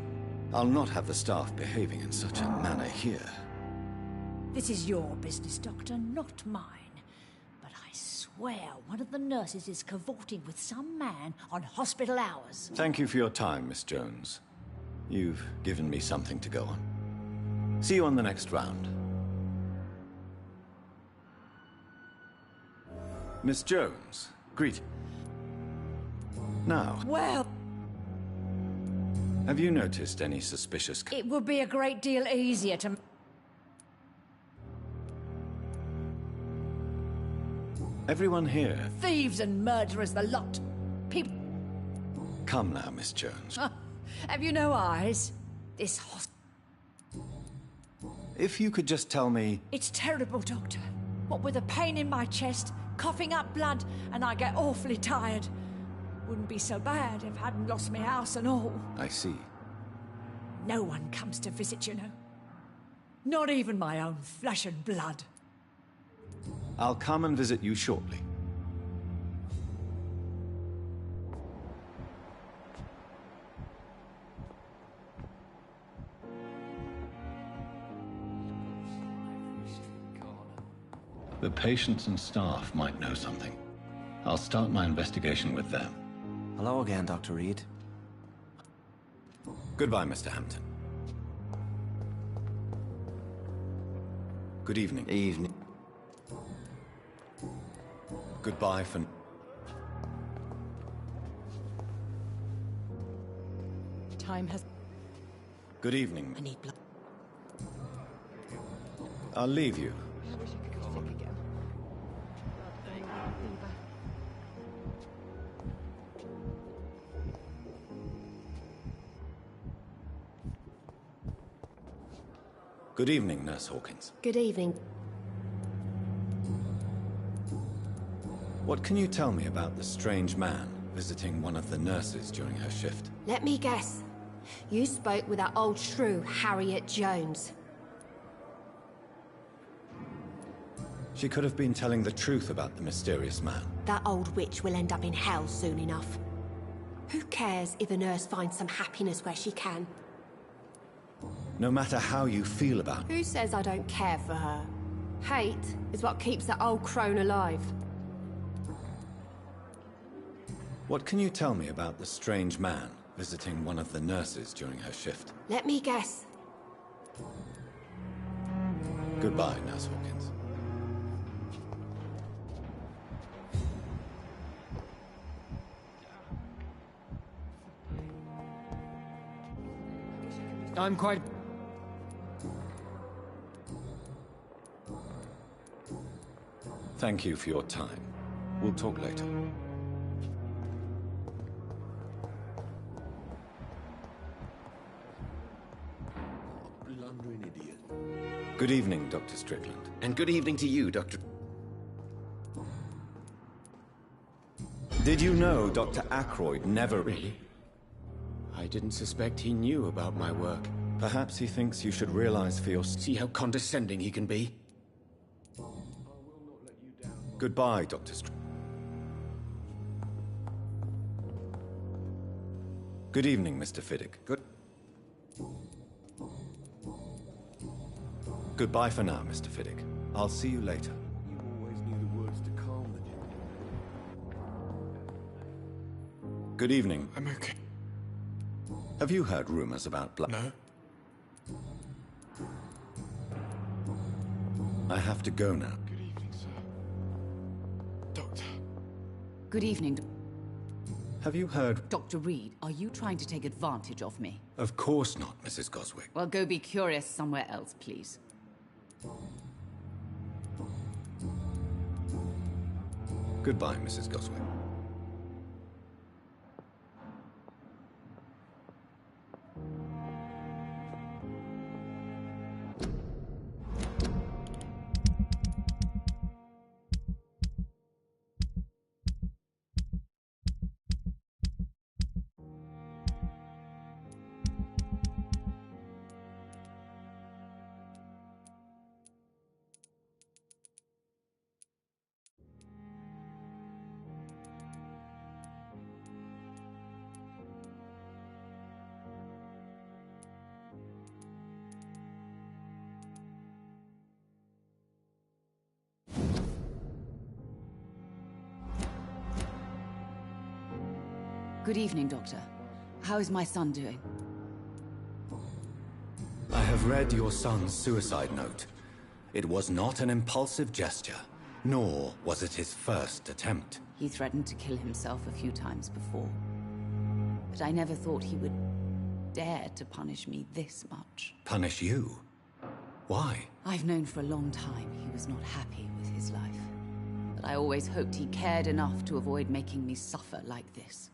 I'll not have the staff behaving in such a manner here. This is your business, Doctor, not mine. But I swear one of the nurses is cavorting with some man on hospital hours. Thank you for your time, Miss Jones. You've given me something to go on. See you on the next round. Miss Jones, greet. Now, Well, have you noticed any suspicious... it would be a great deal easier to... Everyone here... Thieves and murderers, the lot. People... Come now, Miss Jones. Have you no eyes? This If you could just tell me... It's terrible, Doctor. What with a pain in my chest, coughing up blood, and I get awfully tired. Wouldn't be so bad if I hadn't lost my house and all. I see. No one comes to visit, you know. Not even my own flesh and blood. I'll come and visit you shortly. The patients and staff might know something. I'll start my investigation with them. Hello again, Dr. Reed. Goodbye, Mr. Hampton. Good evening. Evening. Goodbye for... Time has... Good evening. I need blood. I'll leave you. I wish I could get sick again. Fever. Good evening, Nurse Hawkins. Good evening. What can you tell me about the strange man visiting one of the nurses during her shift? Let me guess. You spoke with that old shrew, Harriet Jones. She could have been telling the truth about the mysterious man. That old witch will end up in hell soon enough. Who cares if a nurse finds some happiness where she can? No matter how you feel about it. Who says I don't care for her? Hate is what keeps that old crone alive. What can you tell me about the strange man visiting one of the nurses during her shift? Let me guess. Goodbye, Nurse Hawkins. I'm quite... Thank you for your time. We'll talk later. Blundering idiot. Good evening, Dr. Strickland. And good evening to you, Dr. Did you know Dr. Ackroyd never... Really? I didn't suspect he knew about my work. Perhaps he thinks you should realize for yourself... See how condescending he can be? Goodbye, Dr. Strickland. Good evening, Mr. Fiddick. Goodbye for now, Mr. Fiddick. I'll see you later. You always knew the words to calm the Good evening. I'm okay. Have you heard rumors about blood? No. I have to go now. Good evening, sir. Doctor. Good evening. Have you heard... Dr. Reed, are you trying to take advantage of me? Of course not, Mrs. Goswick. Well, go be curious somewhere else, please. Goodbye, Mrs. Goswick. Good evening, Doctor. How is my son doing? I have read your son's suicide note. It was not an impulsive gesture, nor was it his first attempt. He threatened to kill himself a few times before. but I never thought he would dare to punish me this much. Punish you? Why? I've known for a long time he was not happy with his life, but I always hoped he cared enough to avoid making me suffer like this.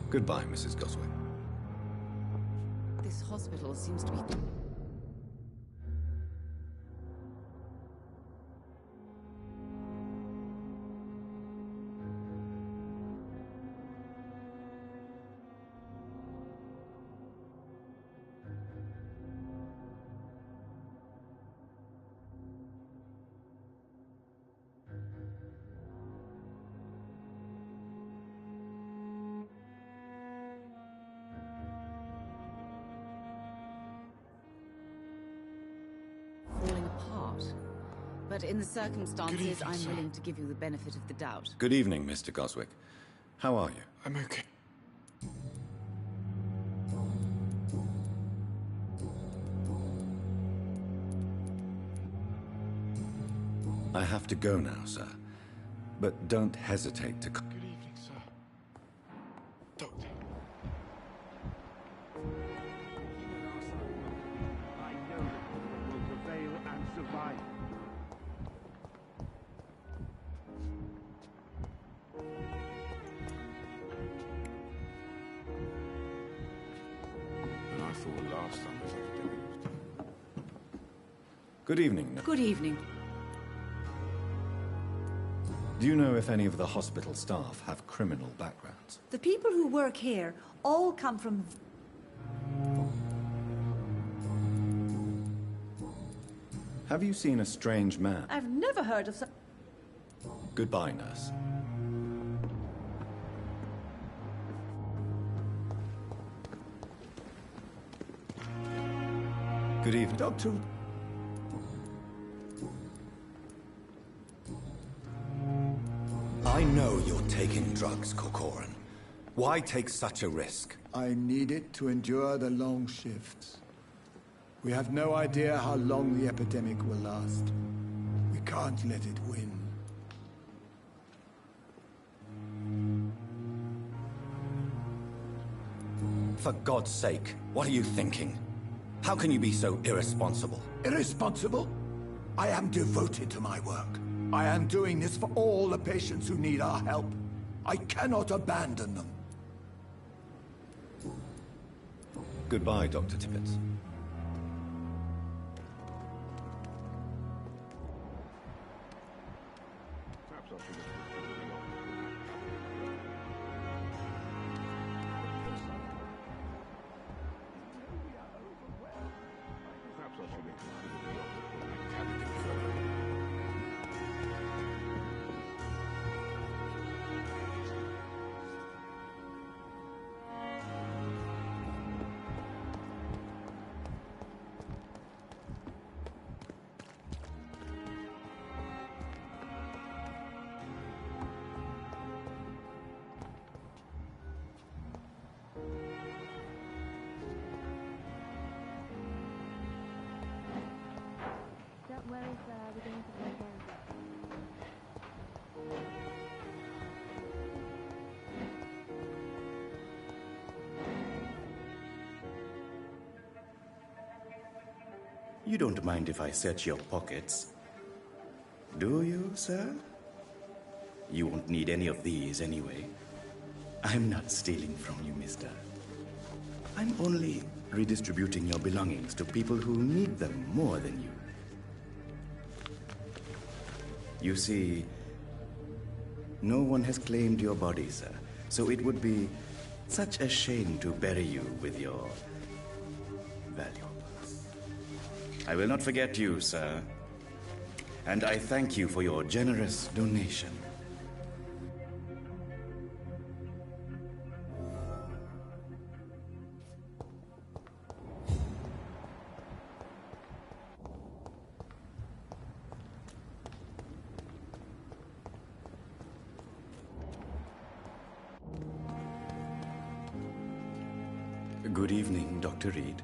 Goodbye, Mrs. Goswick. This hospital seems to be... falling apart. But in the circumstances, I'm willing to give you the benefit of the doubt. Good evening, Mr. Goswick. How are you? I'm okay. I have to go now, sir. But don't hesitate to... Good evening, sir. Doctor. I know that will prevail and survive. And I thought last time was epidemic. Good evening. Good evening. Do you know if any of the hospital staff have criminal backgrounds? The people who work here all come from... Have you seen a strange man? I've never heard of some... Goodbye, nurse. Good evening. Doctor... I know you're taking drugs, Corcoran. Why take such a risk? I need it to endure the long shifts. We have no idea how long the epidemic will last. We can't let it win. For God's sake, what are you thinking? How can you be so irresponsible? Irresponsible? I am devoted to my work. I am doing this for all the patients who need our help. I cannot abandon them. Goodbye, Dr. Tippett. Perhaps I should have considered the offer. Perhaps I should have considered the offer from that Cadigan fellow. Where is we're going to go again? You don't mind if I search your pockets, do you, sir? You won't need any of these anyway. I'm not stealing from you, mister. I'm only redistributing your belongings to people who need them more than you. You see, no one has claimed your body, sir, so it would be such a shame to bury you with your valuables. I will not forget you, sir, and I thank you for your generous donation. Good evening, Dr. Reed.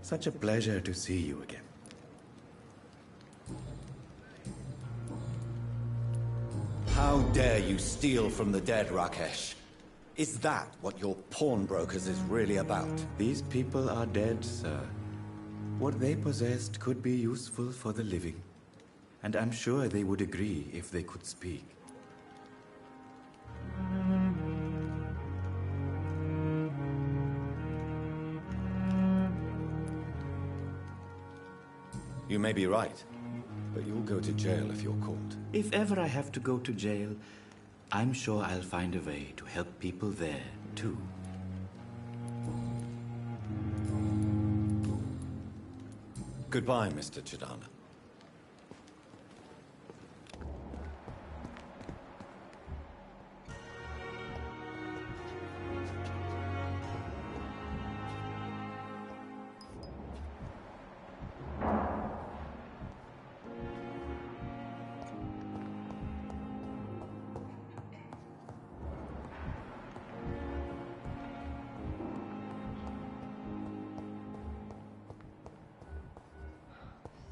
Such a pleasure to see you again. How dare you steal from the dead, Rakesh? Is that what your pawnbrokers is really about? These people are dead, sir. What they possessed could be useful for the living. And I'm sure they would agree if they could speak. You may be right, but you'll go to jail if you're caught. If ever I have to go to jail, I'm sure I'll find a way to help people there, too. Goodbye, Mr. Chidana.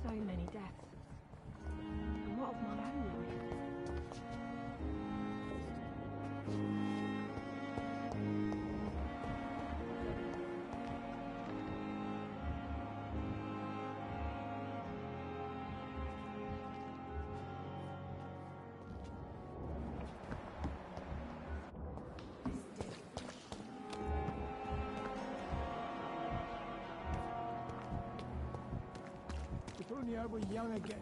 So many deaths. And what of my own life? If only I were young again.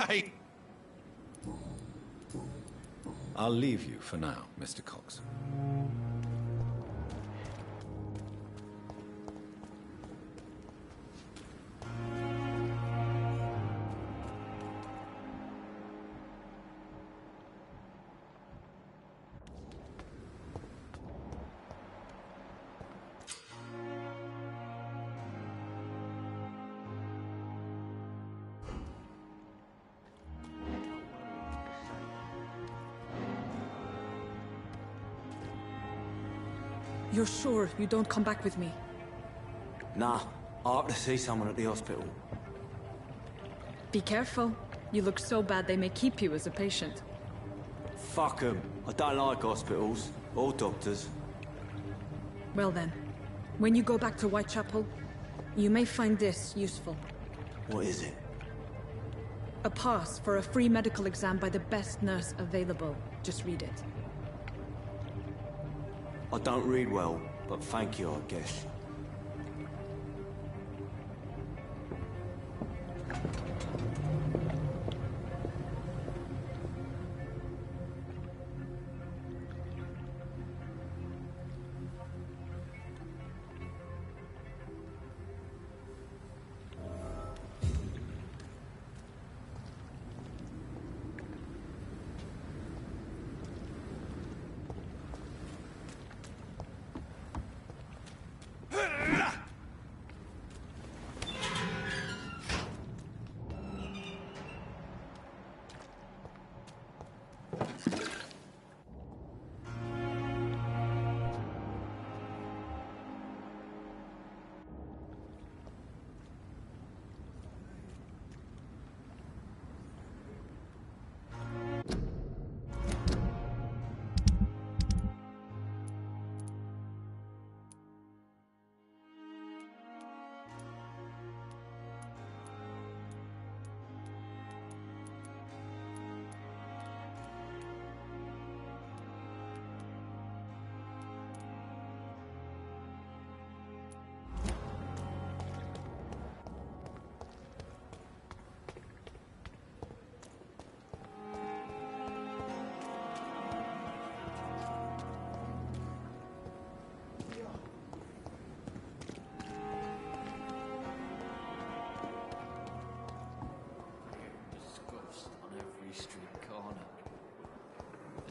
Hey! I'll leave you for now, Mr. Cox. You're sure you don't come back with me? Nah, I ought to see someone at the hospital. Be careful. You look so bad they may keep you as a patient. Fuck 'em. I don't like hospitals. Or doctors. Well then, when you go back to Whitechapel, you may find this useful. What is it? A pass for a free medical exam by the best nurse available. Just read it. I don't read well, but thank you, I guess.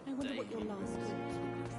I wonder what your last thought would be.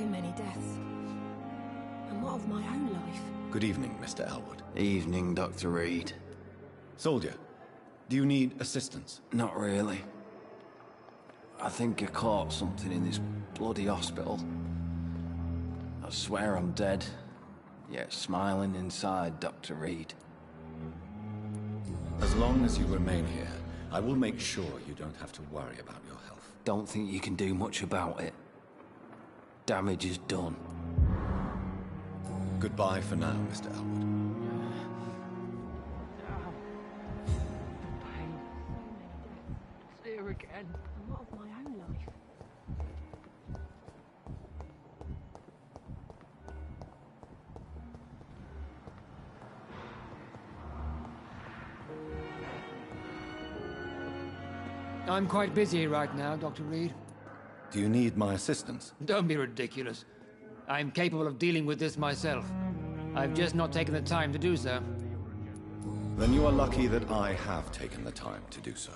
many deaths. And what of my own life? Good evening, Mr. Elwood. Evening, Dr. Reed. Soldier, do you need assistance? Not really. I think I caught something in this bloody hospital. I swear I'm dead, yet smiling inside, Dr. Reed. As long as you remain here, I will make sure you don't have to worry about your health. Don't think you can do much about it. Damage is done. Goodbye for now, Mr. Elwood. It's here again. And what of my own life? I'm quite busy right now, Dr. Reed. Do you need my assistance? Don't be ridiculous. I'm capable of dealing with this myself. I've just not taken the time to do so. Then you are lucky that I have taken the time to do so.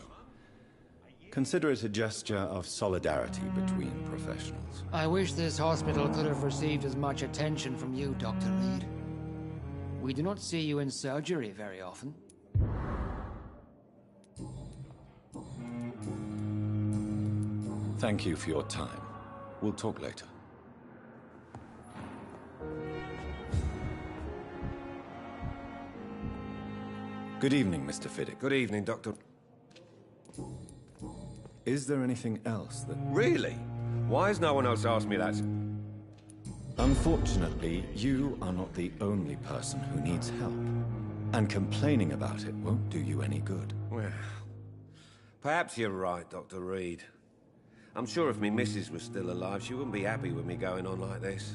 Consider it a gesture of solidarity between professionals. I wish this hospital could have received as much attention from you, Dr. Reed. We do not see you in surgery very often. Thank you for your time. We'll talk later. Good evening, Mr. Fiddick. Good evening, Doctor. Is there anything else that... Really? Why has no one else asked me that? Unfortunately, you are not the only person who needs help. And complaining about it won't do you any good. Well, perhaps you're right, Dr. Reed. I'm sure if me missus was still alive, she wouldn't be happy with me going on like this.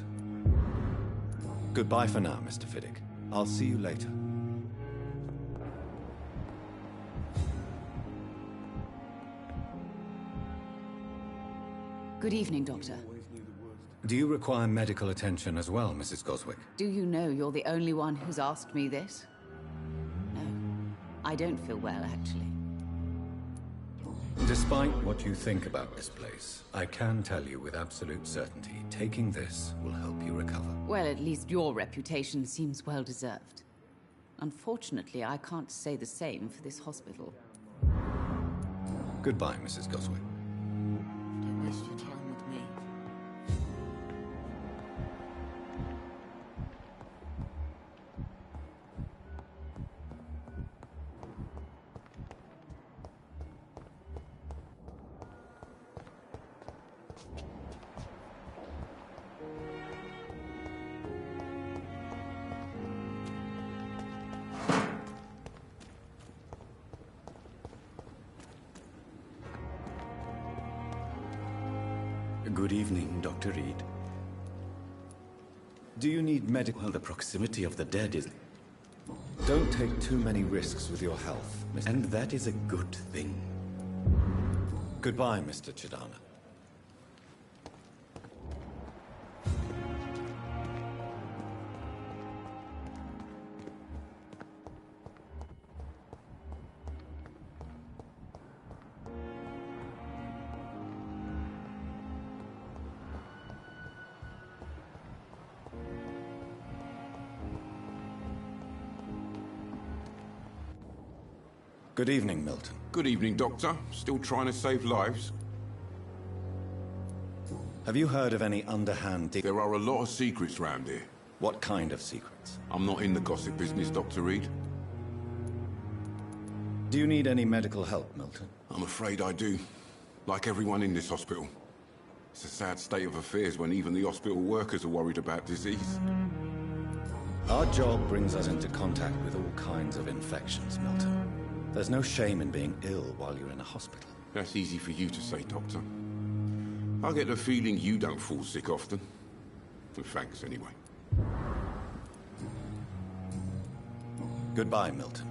Goodbye for now, Mr. Fiddick. I'll see you later. Good evening, Doctor. Do you require medical attention as well, Mrs. Goswick? Do you know you're the only one who's asked me this? No, I don't feel well, actually. Despite what you think about this place, I can tell you with absolute certainty, taking this will help you recover. Well, at least your reputation seems well-deserved. Unfortunately, I can't say the same for this hospital. Goodbye, Mrs. Goswick. Don't waste your time with me. Good evening, Dr. Reed. Do you need medical... Well, the proximity of the dead is... Don't take too many risks with your health, Mr. And that is a good thing. Goodbye, Mr. Chidana. Good evening, Milton. Good evening, Doctor. Still trying to save lives? Have you heard of any underhand... There are a lot of secrets round here. What kind of secrets? I'm not in the gossip business, Dr. Reed. Do you need any medical help, Milton? I'm afraid I do. Like everyone in this hospital. It's a sad state of affairs when even the hospital workers are worried about disease. Our job brings us into contact with all kinds of infections, Milton. There's no shame in being ill while you're in a hospital. That's easy for you to say, Doctor. I get the feeling you don't fall sick often. Well, thanks, anyway. Goodbye, Milton.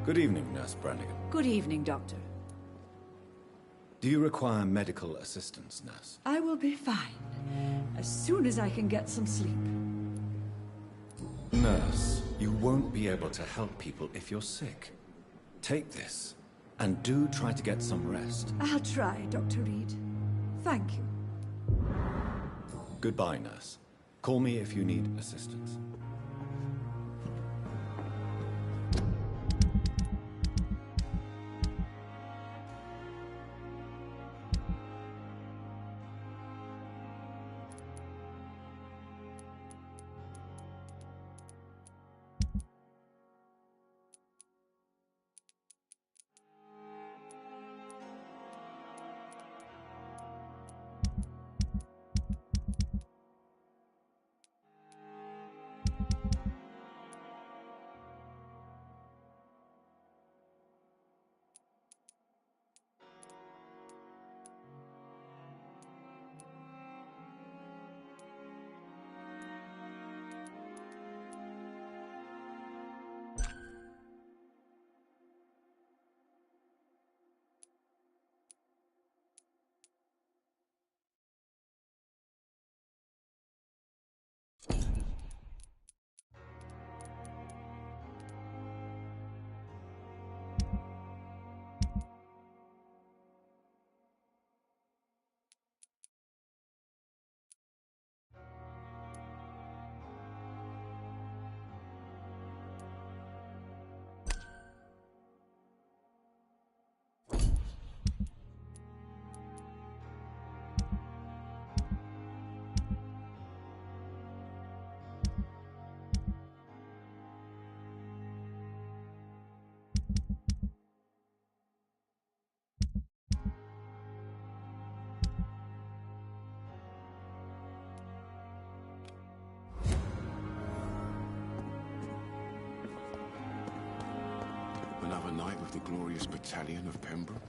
Good evening, Nurse Brannigan. Good evening, Doctor. Do you require medical assistance, Nurse? I will be fine, as soon as I can get some sleep. Nurse, you won't be able to help people if you're sick. Take this, and do try to get some rest. I'll try, Dr. Reed. Thank you. Goodbye, nurse. Call me if you need assistance. Another night with the glorious battalion of Pembroke.